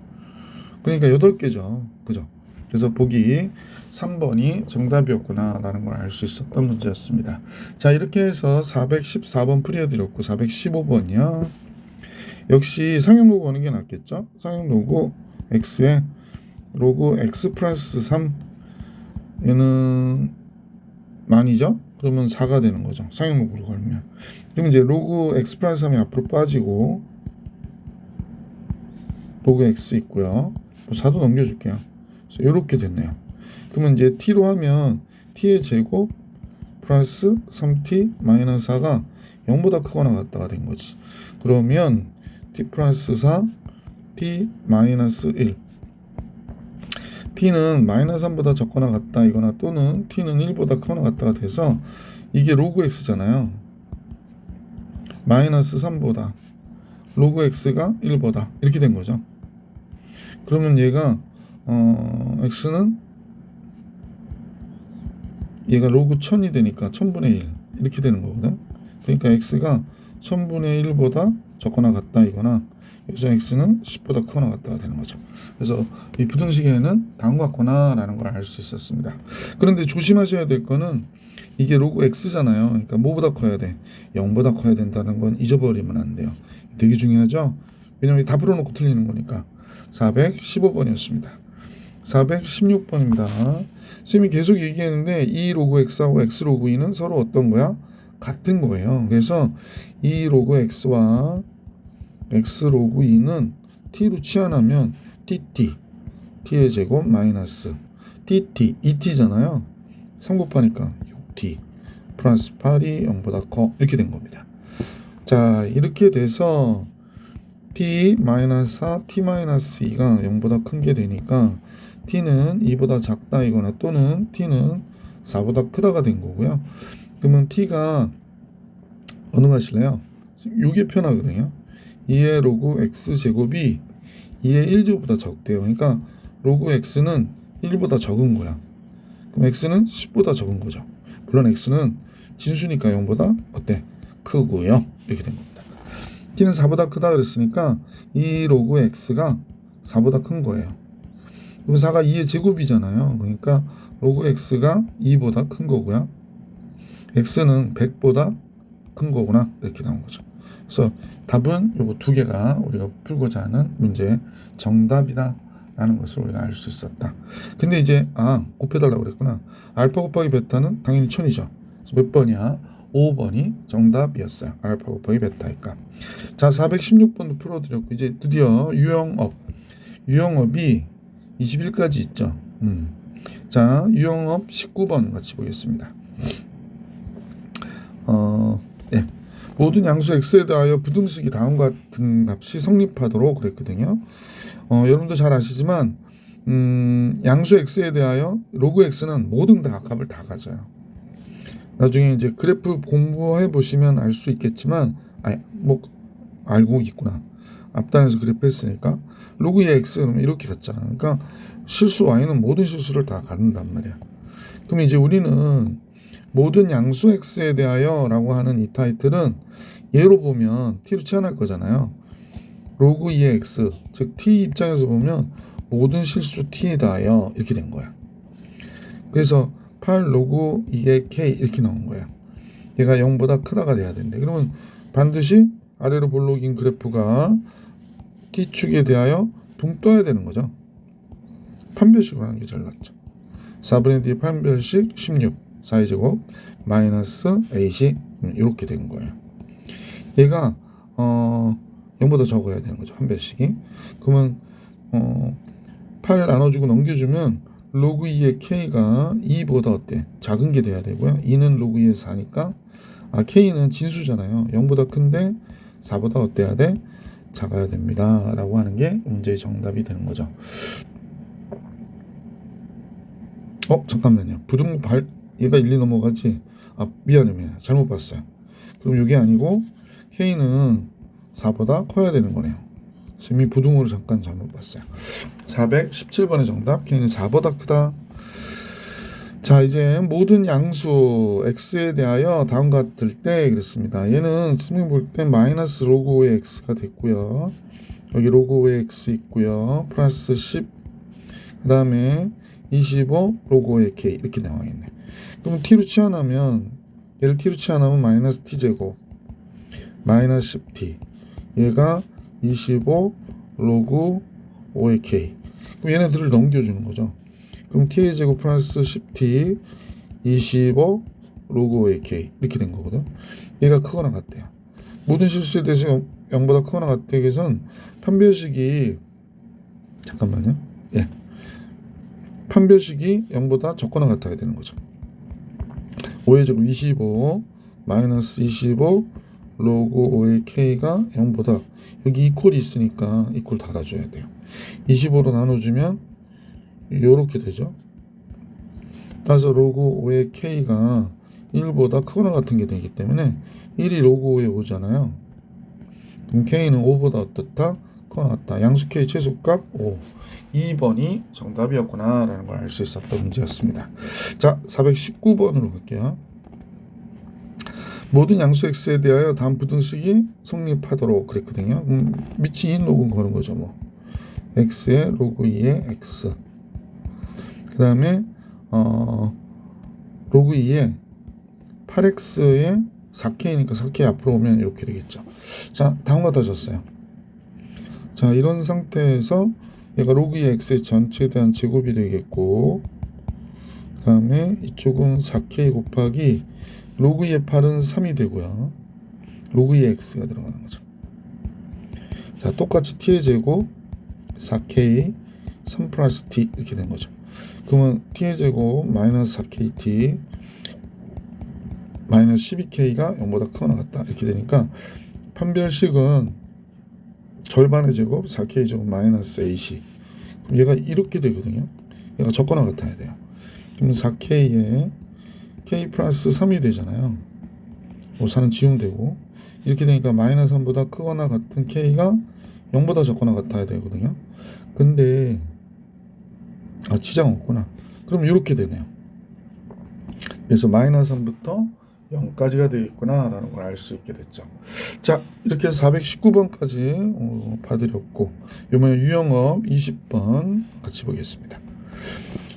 A: 그러니까 8개죠. 그죠? 그래서 보기 3번이 정답이었구나 라는 걸 알 수 있었던 문제였습니다. 자, 이렇게 해서 414번 풀이해드렸고 415번이요. 역시 상형 로그 하는 게 낫겠죠? 상형 로그 x에 로그 x 플러스 3 얘는 만이죠? 그러면 4가 되는 거죠. 상형 로그로 걸면. 그럼 이제 로그 x 플러스 3이 앞으로 빠지고 로그 x 있고요. 4도 넘겨줄게요. 이렇게 됐네요. 그러면 이제 t로 하면 t의 제곱 플러스 3t 마이너스 4가 0보다 크거나 같다가 된 거지. 그러면 t 플러스 4 t 마이너스 1 t는 마이너스 3보다 적거나 같다이거나 또는 t는 1보다 크거나 같다가 돼서 이게 로그 x잖아요. 마이너스 3보다 로그 x가 1보다 이렇게 된 거죠. 그러면 얘가 x는 얘가 로그 1000이 되니까 1000분의 1 이렇게 되는 거거든. 그러니까 x가 1000분의 1보다 적거나 같다이거나 여기서 x는 10보다 크거나 같다가 되는 거죠. 그래서 이 부등식에는 다음과 같거나 라는 걸 알 수 있었습니다. 그런데 조심하셔야 될 거는 이게 로그 x잖아요. 그러니까 뭐보다 커야 돼? 0보다 커야 된다는 건 잊어버리면 안 돼요. 되게 중요하죠? 왜냐면 다 풀어놓고 틀리는 거니까. 415번이었습니다. 416번입니다. 선생님이 계속 얘기했는데 이 로그 x하고 x 로그 2는 서로 어떤 거야? 같은 거예요. 그래서 이 로그 x와 x 로그 2는 t로 치환하면 tt t의 제곱 마이너스 tt 2t잖아요. 3 곱하니까 6t 플러스 8이 0보다 커 이렇게 된 겁니다. 자, 이렇게 돼서 t-4, t-2가 0보다 큰 게 되니까 t는 2보다 작다이거나 또는 t는 4보다 크다가 된 거고요. 그러면 t가 어느 것이래요? 이게 편하거든요. 2의 로그 x제곱이 2의 1제곱보다 적대요. 그러니까 로그 x는 1보다 적은 거야. 그럼 x는 10보다 적은 거죠. 물론 x는 진수니까 0보다 어때? 크고요. 이렇게 된 겁니다. t는 4보다 크다 그랬으니까 이 로그 x가 4보다 큰 거예요. 그럼 4가 2의 제곱이잖아요. 그러니까 로그 x가 2보다 큰 거고요. x는 100보다 큰 거구나. 이렇게 나온 거죠. 그래서 답은 요거 두 개가 우리가 풀고자 하는 문제 정답이다 라는 것을 우리가 알 수 있었다. 근데 이제 곱해달라고 그랬구나. 알파 곱하기 베타는 당연히 1000이죠. 그래서 몇 번이야? 5번이 정답이었어요. 알파 곱하기 베타의 값. 자, 416번도 풀어드렸고 이제 드디어 유형업이 21까지 있죠. 자, 유형업 19번 같이 보겠습니다. 예. 모든 양수 x에 대하여 부등식이 다음과 같은 값이 성립하도록 그랬거든요. 여러분도 잘 아시지만 양수 x에 대하여 로그 x는 모든 다 값을 다 가져요. 나중에 이제 그래프 공부해 보시면 알 수 있겠지만 뭐 알고 있구나. 앞단에서 그래프 했으니까 로그 2의 x 그러면 이렇게 갔잖아. 그러니까 실수 y는 모든 실수를 다 갖는단 말이야. 그럼 이제 우리는 모든 양수 x에 대하여 라고 하는 이 타이틀은 얘로 보면 t로 치환할 거잖아요. 로그 2의 x, 즉 t 입장에서 보면 모든 실수 t에 대하여 이렇게 된 거야. 그래서 8 로그 2의 k 이렇게 나온 거야. 얘가 0보다 크다가 돼야 된대. 그러면 반드시 아래로 볼록인 그래프가 t축에 대하여 붕 떠야 되는 거죠. 판별식으로 하는 게 제일 낫죠. 4분의 d 판별식 16 4의 제곱 마이너스 a시 이렇게 된 거예요. 얘가 0보다 적어야 되는 거죠. 판별식이. 그러면 8 나눠주고 넘겨주면 로그 2의 k가 2보다 어때? 작은 게 돼야 되고요. 2는 로그 2의 4니까 k는 진수잖아요. 0보다 큰데 4보다 어때야 돼? 작아야 됩니다. 라고 하는 게 문제의 정답이 되는 거죠. 잠깐만요. 부등호 얘가 1, 2 넘어가지? 미안해. 잘못 봤어요. 그럼 이게 아니고 k는 4보다 커야 되는 거네요. 지금 이 부등호를 잠깐 잘못 봤어요. 417번의 정답 k는 4보다 크다. 자, 이제 모든 양수 x에 대하여 다음과 같을 때 그랬습니다. 얘는 지금 볼 때 마이너스 로그 5의 x가 됐고요. 여기 로그 5의 x 있고요. 플러스 10 그 다음에 25 로그 5의 k 이렇게 나와 있네. 그럼 t로 치환하면 얘를 t로 치환하면 마이너스 t제곱 마이너스 10t 얘가 25 로그 5의 k. 그럼 얘네들을 넘겨주는 거죠. 그럼 t의 제곱 플러스 10t 25 로그 5의 k 이렇게 된 거거든. 얘가 크거나 같대요. 모든 실수에 대해서 0보다 크거나 같대기 위해서는 판별식이 잠깐만요. 예. 판별식이 0보다 적거나 같아야 되는 거죠. 5의 제곱 25 마이너스 25 로그 5의 k가 0보다 여기 이퀄이 있으니까 이퀄 달아줘야 돼요. 25로 나눠주면 이렇게 되죠. 따라서 로그 5의 k가 1보다 크거나 같은 게 되기 때문에 1이 로그 5에 오잖아요. 그럼 k는 5보다 어떻다? 크거나 같다. 양수 k 최소값 5. 2번이 정답이었구나 라는 걸 알 수 있었던 문제였습니다. 자, 419번으로 갈게요. 모든 양수 x에 대하여 다음 부등식이 성립하도록 그랬거든요. 밑이 2 로그 거는 거죠. 뭐 x의 로그 2의 x 그 다음에 로그 2에 8x의 4k니까 4k 앞으로 오면 이렇게 되겠죠. 자, 다음과 같아졌어요. 자, 이런 상태에서 얘가 로그 2의 x의 전체에 대한 제곱이 되겠고 그 다음에 이쪽은 4k 곱하기 로그 2의 8은 3이 되고요. 로그 2의 x가 들어가는 거죠. 자, 똑같이 t의 제곱 4k 3 플러스 t 이렇게 된 거죠. 그러면 t의 제곱 마이너스 4kt 마이너스 12k가 0보다 크거나 같다 이렇게 되니까 판별식은 절반의 제곱 4k 제곱 마이너스 ac 그럼 얘가 이렇게 되거든요. 얘가 적거나 같아야 돼요. 그럼 4k에 k 플러스 3이 되잖아요. 4는 지우면 되고 이렇게 되니까 마이너스 3보다 크거나 같은 k가 0보다 적거나 같아야 되거든요. 근데 지장 없구나. 그럼 이렇게 되네요. 그래서 마이너스 3부터 0까지가 되겠구나 라는 걸 알 수 있게 됐죠. 자, 이렇게 해서 419번까지 봐드렸고 이번에 유형업 20번 같이 보겠습니다.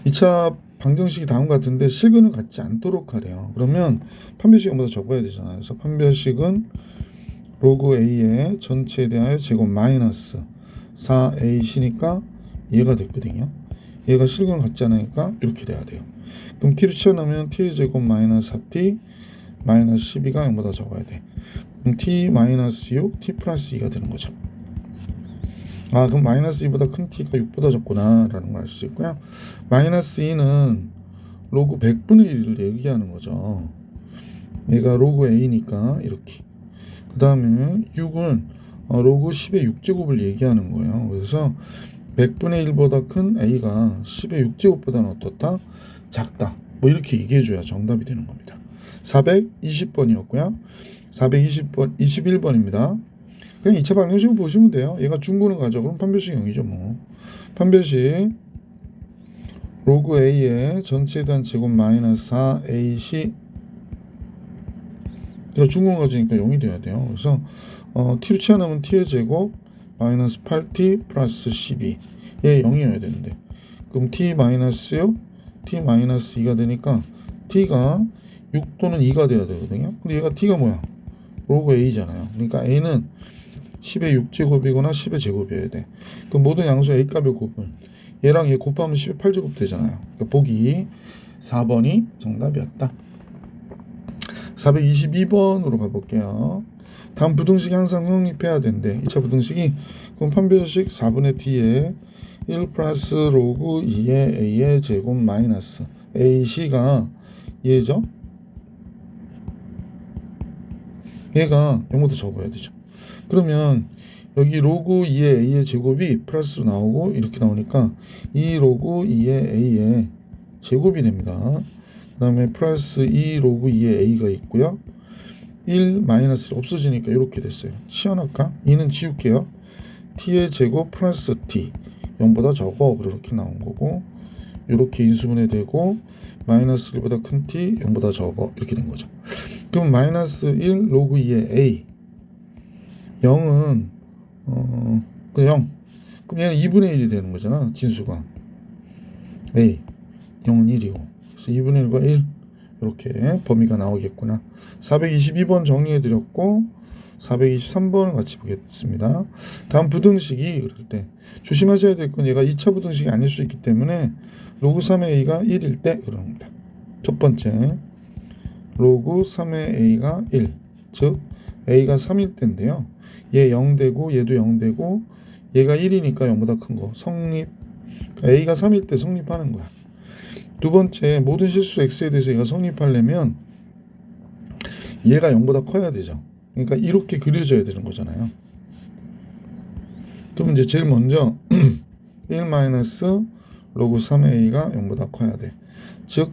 A: 2차 방정식이 다음 같은데 실근은 같지 않도록 하래요. 그러면 판별식 0보다 적어야 되잖아요. 그래서 판별식은 로그 a의 전체에 대하여 제곱 마이너스 4ac니까 얘가 됐거든요. 얘가 실근을 같지 않으니까 이렇게 돼야 돼요. 그럼 t로 치환하면 t의 제곱 마이너스 4t 마이너스 12가 0보다 적어야 돼. 그럼 t 마이너스 6, t 플러스 2가 되는 거죠. 아, 그럼 마이너스 2보다 큰 t가 6보다 적구나 라는 걸 알 수 있고요. 마이너스 2는 로그 100분의 1을 얘기하는 거죠. 얘가 로그 a니까 이렇게. 그 다음에 6은 로그 10의 6제곱을 얘기하는 거예요. 그래서 100분의 1보다 큰 a가 10의 6제곱보다는 어떻다? 작다. 뭐 이렇게 얘기해줘야 정답이 되는 겁니다. 420번이었고요. 420번, 21번입니다. 그냥 2차 방정식을 보시면 돼요. 얘가 중근을 가져. 그럼 판별식 0이죠 뭐. 판별식 로그 a의 전체에 대한 제곱 마이너스 4ac 얘가 중근을 가지니까 0이 돼야 돼요. 그래서 t로 치환하면 t의 제곱 마이너스 8t 플러스 12 얘 0이어야 되는데 그럼 t 마이너스 6 t 마이너스 2가 되니까 t가 6 또는 2가 돼야 되거든요. 근데 얘가 t가 뭐야? 로그 a잖아요. 그러니까 a는 10의 6제곱이거나 10의 제곱이어야 돼. 그 모든 양수 a값의 곱은 얘랑 얘 곱하면 10의 8제곱 되잖아요. 그러니까 보기 4번이 정답이었다. 422번으로 가볼게요. 다음 부등식이 항상 성립해야 된대. 2차 부등식이 그럼 판별식 4분의 t에 1 플러스 로그 2의 a의 제곱 마이너스 ac가 얘죠? 얘가 0보다 적어야 되죠. 그러면 여기 로그 2의 a의 제곱이 플러스로 나오고 이렇게 나오니까 이 로그 2의 a의 제곱이 됩니다. 그 다음에 플러스 2 로그 2의 a가 있고요. 1 마이너스 없어지니까 이렇게 됐어요. 치워할까? 2는 지울게요. t의 제곱 플러스 t 0보다 적어 그렇게 나온 거고 이렇게 인수분해 되고 마이너스 1보다 큰 t 0보다 적어 이렇게 된 거죠. 그럼 마이너스 1 로그 2의 a 0은 그 0. 그럼 얘는 2분의 1이 되는 거잖아. 진수가 a 0은 1이고 그래서 2분의 1과 1 이렇게 범위가 나오겠구나. 422번 정리해 드렸고 423번을 같이 보겠습니다. 다음 부등식이 그럴 때 조심하셔야 될 건 얘가 2차 부등식이 아닐 수 있기 때문에 로그 3의 a가 1일 때 그럽니다. 첫 번째 로그 3의 a가 1 즉 a가 3일 때인데요. 얘 0 되고 얘도 0 되고 얘가 1이니까 0보다 큰 거 성립. a가 3일 때 성립하는 거야. 두 번째 모든 실수 x에 대해서 얘가 성립하려면 얘가 0보다 커야 되죠. 그러니까 이렇게 그려져야 되는 거잖아요. 그럼 이제 제일 먼저 1 마이너스 로그 3의 a가 0보다 커야 돼. 즉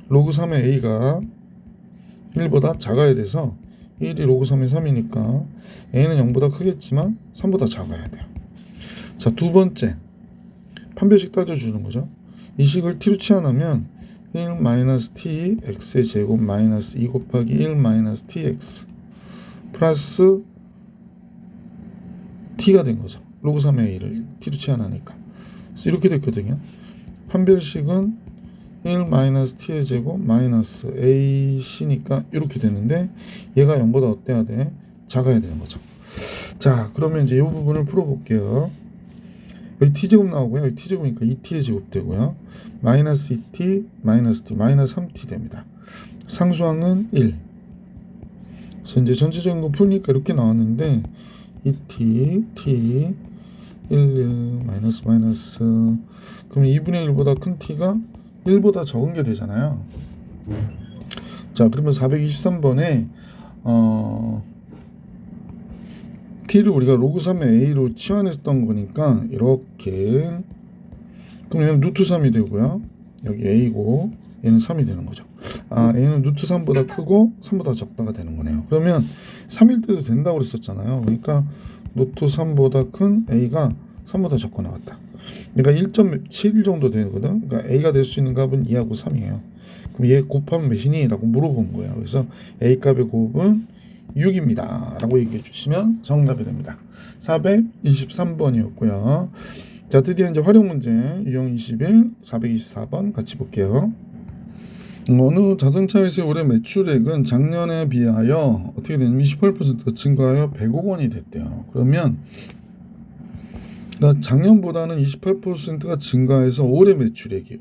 A: 로그 3의 a가 1보다 작아야 돼서 1이 로그 3의 3이니까 a는 0보다 크겠지만 3보다 작아야 돼요. 자, 두 번째 판별식 따져주는 거죠. 이 식을 t로 치환하면 1 마이너스 t x의 제곱 마이너스 2 곱하기 1 마이너스 tx 플러스 t가 된 거죠. 로그 3의 a를 t로 치환하니까. 그래서 이렇게 됐거든요. 판별식은 1 마이너스 t의 제곱 마이너스 ac니까 이렇게 되는데 얘가 0보다 어때야 돼? 작아야 되는 거죠. 자, 그러면 이제 이 부분을 풀어볼게요. 여기 t제곱 나오고요. 여기 t제곱이니까 2t의 제곱 되고요. 마이너스 2t 마이너스 t 마이너스 3t 됩니다. 상수항은 1. 그래서 이제 전체적인 거 푸니까 이렇게 나왔는데 2t t 1 마이너스 마이너스 그럼 2분의 1보다 큰 t가 1보다 적은 게 되잖아요. 자, 그러면 423번에 t를 우리가 로그 3의 a로 치환했던 거니까 이렇게 그럼 얘는 루트 3이 되고요. 여기 a고 얘는 3이 되는 거죠. 아, a는 루트 3보다 크고 3보다 적다가 되는 거네요. 그러면 3일 때도 된다고 그랬었잖아요. 그러니까 루트 3보다 큰 a가 3보다 적고 나왔다. 그러니까 1.7 정도 되거든. 그러니까 a가 될 수 있는 값은 2하고 3이에요. 그럼 얘 곱하면 몇이니? 라고 물어본 거예요. 그래서 a 값의 곱은 6입니다. 라고 얘기해 주시면 정답이 됩니다. 423번이었고요. 자, 드디어 이제 활용 문제 유형 21, 424번 같이 볼게요. 어느 자동차회사의 올해 매출액은 작년에 비하여 어떻게 되냐면 28%가 증가하여 100억 원이 됐대요. 그러면 그러니까 작년보다는 28%가 증가해서 올해 매출액이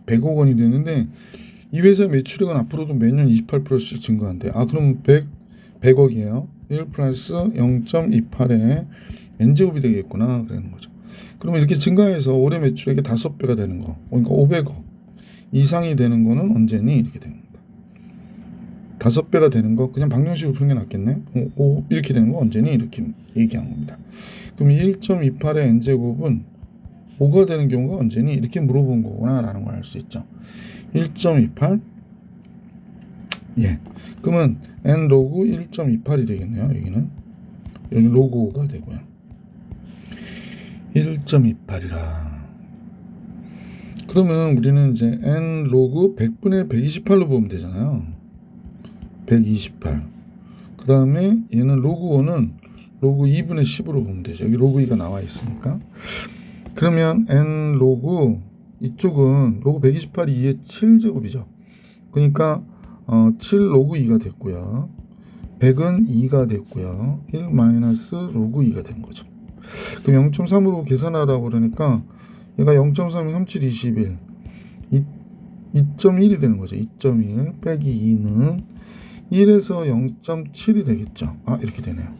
A: 100억 원이 되는데 이 회사 매출액은 앞으로도 매년 28%씩 증가한대. 아, 그럼 100억이에요. 1 플러스 0.28에 n제곱이 되겠구나. 그러는 거죠. 그러면 이렇게 증가해서 올해 매출액의 5배가 되는 거. 그러니까 500억 이상이 되는 거는 언제니? 이렇게 되는 겁니다. 5배가 되는 거 그냥 방정식으로 푸는 게 낫겠네. 이렇게 되는 거 언제니? 이렇게 얘기한 겁니다. 그럼 1.28의 n제곱은 5가 되는 경우가 언제니? 이렇게 물어본 거구나 라는 걸 알 수 있죠. 1.28 예. 그러면 n 로그 1.28이 되겠네요. 여기는 여기 로그 5가 되고요. 1.28이라. 그러면 우리는 이제 n 로그 100분의 128로 보면 되잖아요. 128. 그 다음에 얘는 로그 5는 로그 2분의 10으로 보면 되죠. 여기 로그 2가 나와 있으니까. 그러면 n 로그 이쪽은 로그 128이 2의 7제곱이죠. 그러니까 7 로그 2가 됐고요. 100은 2가 됐고요. 1 마이너스 로그 2가 된 거죠. 그럼 0.3으로 계산하라고 그러니까 얘가 0.3이 37, 21 2.1이 되는 거죠. 2.1 빼기 2는 1에서 0.7이 되겠죠. 아, 이렇게 되네요.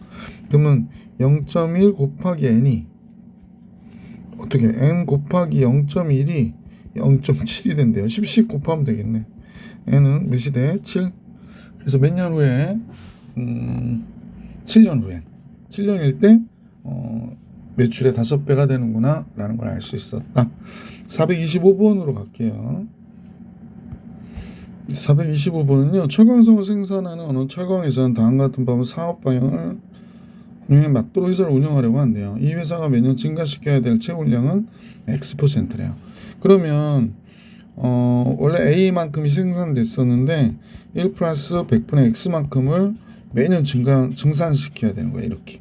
A: 그러면 0.1 곱하기 n이 어떻게 n 곱하기 0.1이 0.7이 된대요. 10 곱하면 되겠네. n은 몇이 돼? 7. 그래서 몇 년 후에 7년 후에 7년일 때 매출의 5배가 되는구나 라는 걸 알 수 있었다. 425번으로 갈게요. 425번은요. 철광석을 생산하는 어느 철광회사는 다음과 같은 방법 사업 방향을 맞도록 회사를 운영하려고 한대요. 이 회사가 매년 증가시켜야 될 채굴량은 X%래요. 그러면 원래 A만큼이 생산됐었는데 1 플러스 100분의 X만큼을 매년 증산시켜야 되는 거예요. 이렇게.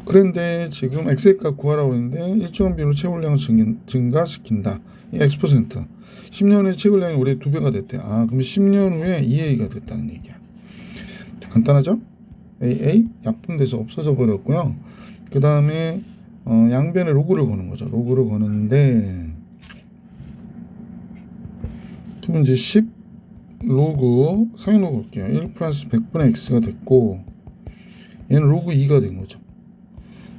A: 그런데 지금 X의 값 구하라고 했는데 일정한 비율로 채굴량을 증가시킨다. 이 X%. 10년 후에 채굴량이 올해 2배가 됐대. 아, 그럼 10년 후에 2A가 됐다는 얘기야. 간단하죠? AA 약분돼서 없어져 버렸고요. 그 다음에 양변에 로그를 거는 거죠. 로그를 거는데 그러면 이제 10 로그 상위 로그 볼게요. 1 플러스 100분의 x가 됐고 얘는 로그 2가 된 거죠.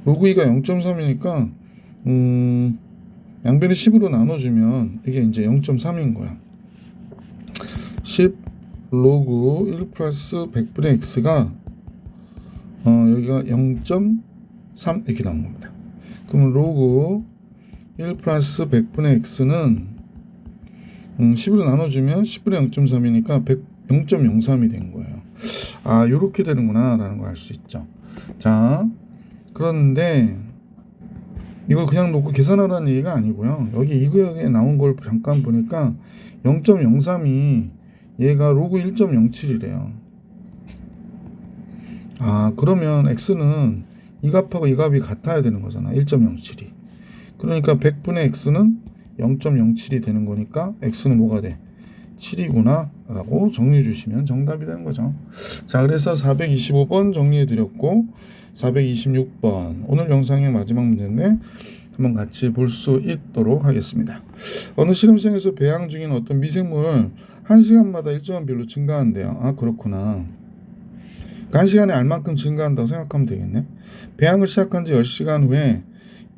A: 로그 2가 0.3이니까 양변을 10으로 나눠주면 이게 이제 0.3인 거야. 10 로그 1 플러스 100분의 x가 여기가 0.3 이렇게 나온 겁니다. 그러면 로그 1 플러스 100분의 x는 10으로 나눠주면 10분의 0.3이니까 0.03이 된 거예요. 아, 요렇게 되는구나 라는 걸 알 수 있죠. 자, 그런데 이걸 그냥 놓고 계산하라는 얘기가 아니고요. 여기 이 구역에 나온 걸 잠깐 보니까 0.03이 얘가 로그 1.07이래요. 아, 그러면 x는 이 값하고 이 값이 같아야 되는 거잖아. 1.07이. 그러니까 100분의 x는 0.07이 되는 거니까 x는 뭐가 돼? 7이구나 라고 정리해 주시면 정답이 되는 거죠. 자, 그래서 425번 정리해 드렸고 426번 오늘 영상의 마지막 문제인데 한번 같이 볼 수 있도록 하겠습니다. 어느 실험장에서 배양 중인 어떤 미생물을 1시간마다 일정한 비율로 증가한대요. 아, 그렇구나. 1시간에 알만큼 증가한다고 생각하면 되겠네. 배양을 시작한 지 10시간 후에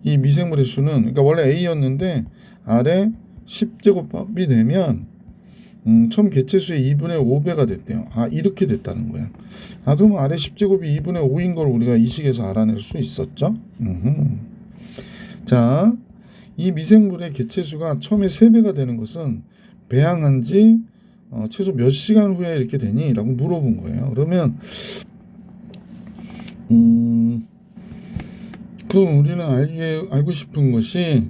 A: 이 미생물의 수는 그러니까 원래 A였는데 R에 10제곱이 되면 처음 개체수의 2분의 5배가 됐대요. 아, 이렇게 됐다는 거예요. 아, 그러면 R의 10제곱이 2분의 5인 걸 우리가 이 식에서 알아낼 수 있었죠. 자, 이 미생물의 개체수가 처음에 3배가 되는 것은 배양한 지 최소 몇 시간 후에 이렇게 되니? 라고 물어본 거예요. 그러면 그럼 우리는 알고 싶은 것이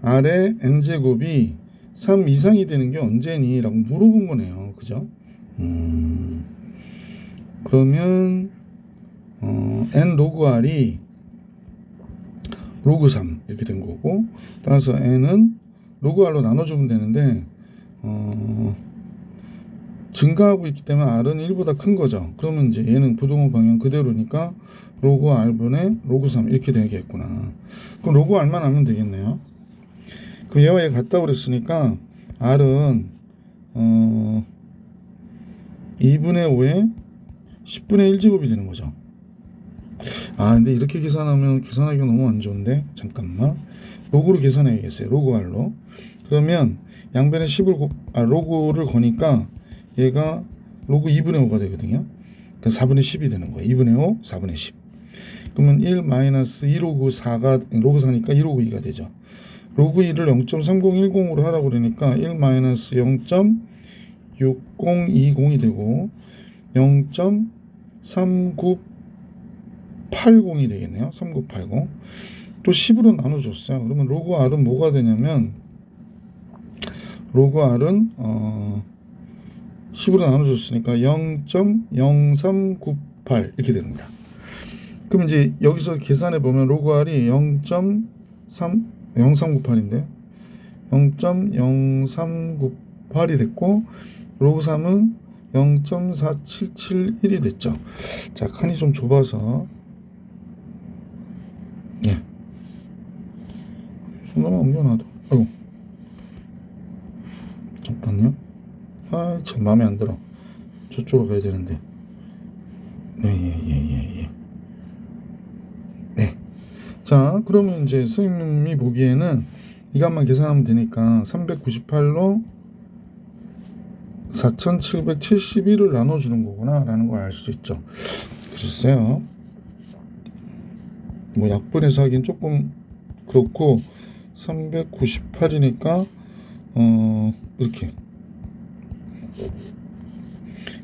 A: R의 n제곱이 3 이상이 되는 게 언제니? 라고 물어본 거네요. 그죠? 그러면 n 로그 R이 로그 3 이렇게 된 거고 따라서 n은 로그 R로 나눠주면 되는데 증가하고 있기 때문에 R은 1보다 큰 거죠. 그러면 이제 얘는 부동호 방향 그대로니까 로그 R분의 로그 3 이렇게 되겠구나. 그럼 로그 R만 하면 되겠네요. 그럼 얘와 얘 같다고 그랬으니까 R은 2분의 5에 10분의 1제곱이 되는 거죠. 근데 이렇게 계산하면 계산하기가 너무 안 좋은데, 잠깐만. 로그로 계산해야겠어요. 로그 R로. 그러면 양변에 10을 로그를 거니까 얘가 로그 2분의 5가 되거든요. 그러니까 4분의 10이 되는 거예요. 2분의 5, 4분의 10. 그러면 1 마이너스 2로그 4가 로그 4니까 2로그 2가 되죠. 로그 2를 0.3010으로 하라고 그러니까 1 마이너스 0.6020이 되고 0.3980이 되겠네요. 3980. 또 10으로 나눠줬어요. 그러면 로그 R은 뭐가 되냐면 로그 R은 10으로 나눠줬으니까 0.0398 이렇게 됩니다. 그럼 이제 여기서 계산해 보면 로그 R이 0.0398인데 0.0398이 됐고 로그 3은 0.4771이 됐죠. 자, 칸이 좀 좁아서 손가락 옮겨놔도 아이고 잠깐요. 참 마음에 안 들어. 저쪽으로 가야 되는데. 네. 자, 그러면 이제 선생님이 보기에는 이 값만 계산하면 되니까 398로 4771을 나눠주는 거구나 라는 걸 알 수 있죠. 글쎄요, 뭐 약분해서 하긴 조금 그렇고 398이니까 이렇게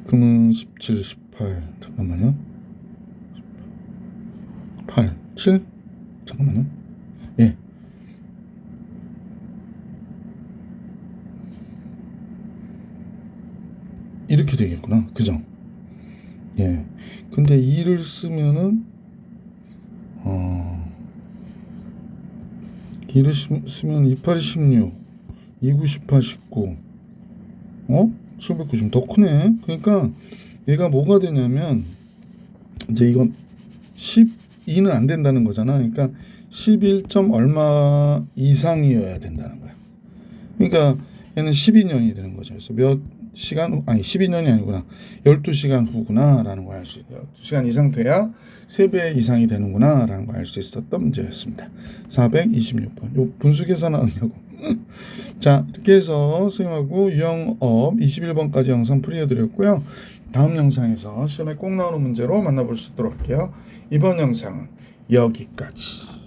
A: 그러면 17, 18 잠깐만요. 8, 7 잠깐만요. 이렇게 되겠구나. 그죠? 근데 2를 쓰면은 2를 쓰면 28이 16, 29, 18, 19 790 더 크네. 그러니까 얘가 뭐가 되냐면 이제 이건 12는 안 된다는 거잖아. 그러니까 11. 얼마 이상이어야 된다는 거야. 그러니까 얘는 12년이 되는 거죠. 그래서 몇 시간 후, 12년이 아니구나. 12시간 후구나 라는 걸 알 수 있어요. 2시간 이상 돼야 3배 이상이 되는구나 라는 걸 알 수 있었던 문제였습니다. 426번. 요 분수 계산하느냐고. 자, 이렇게 해서 선생님하고 유형업 21번까지 영상 풀이해드렸고요. 다음 영상에서 시험에 꼭 나오는 문제로 만나볼 수 있도록 할게요. 이번 영상은 여기까지.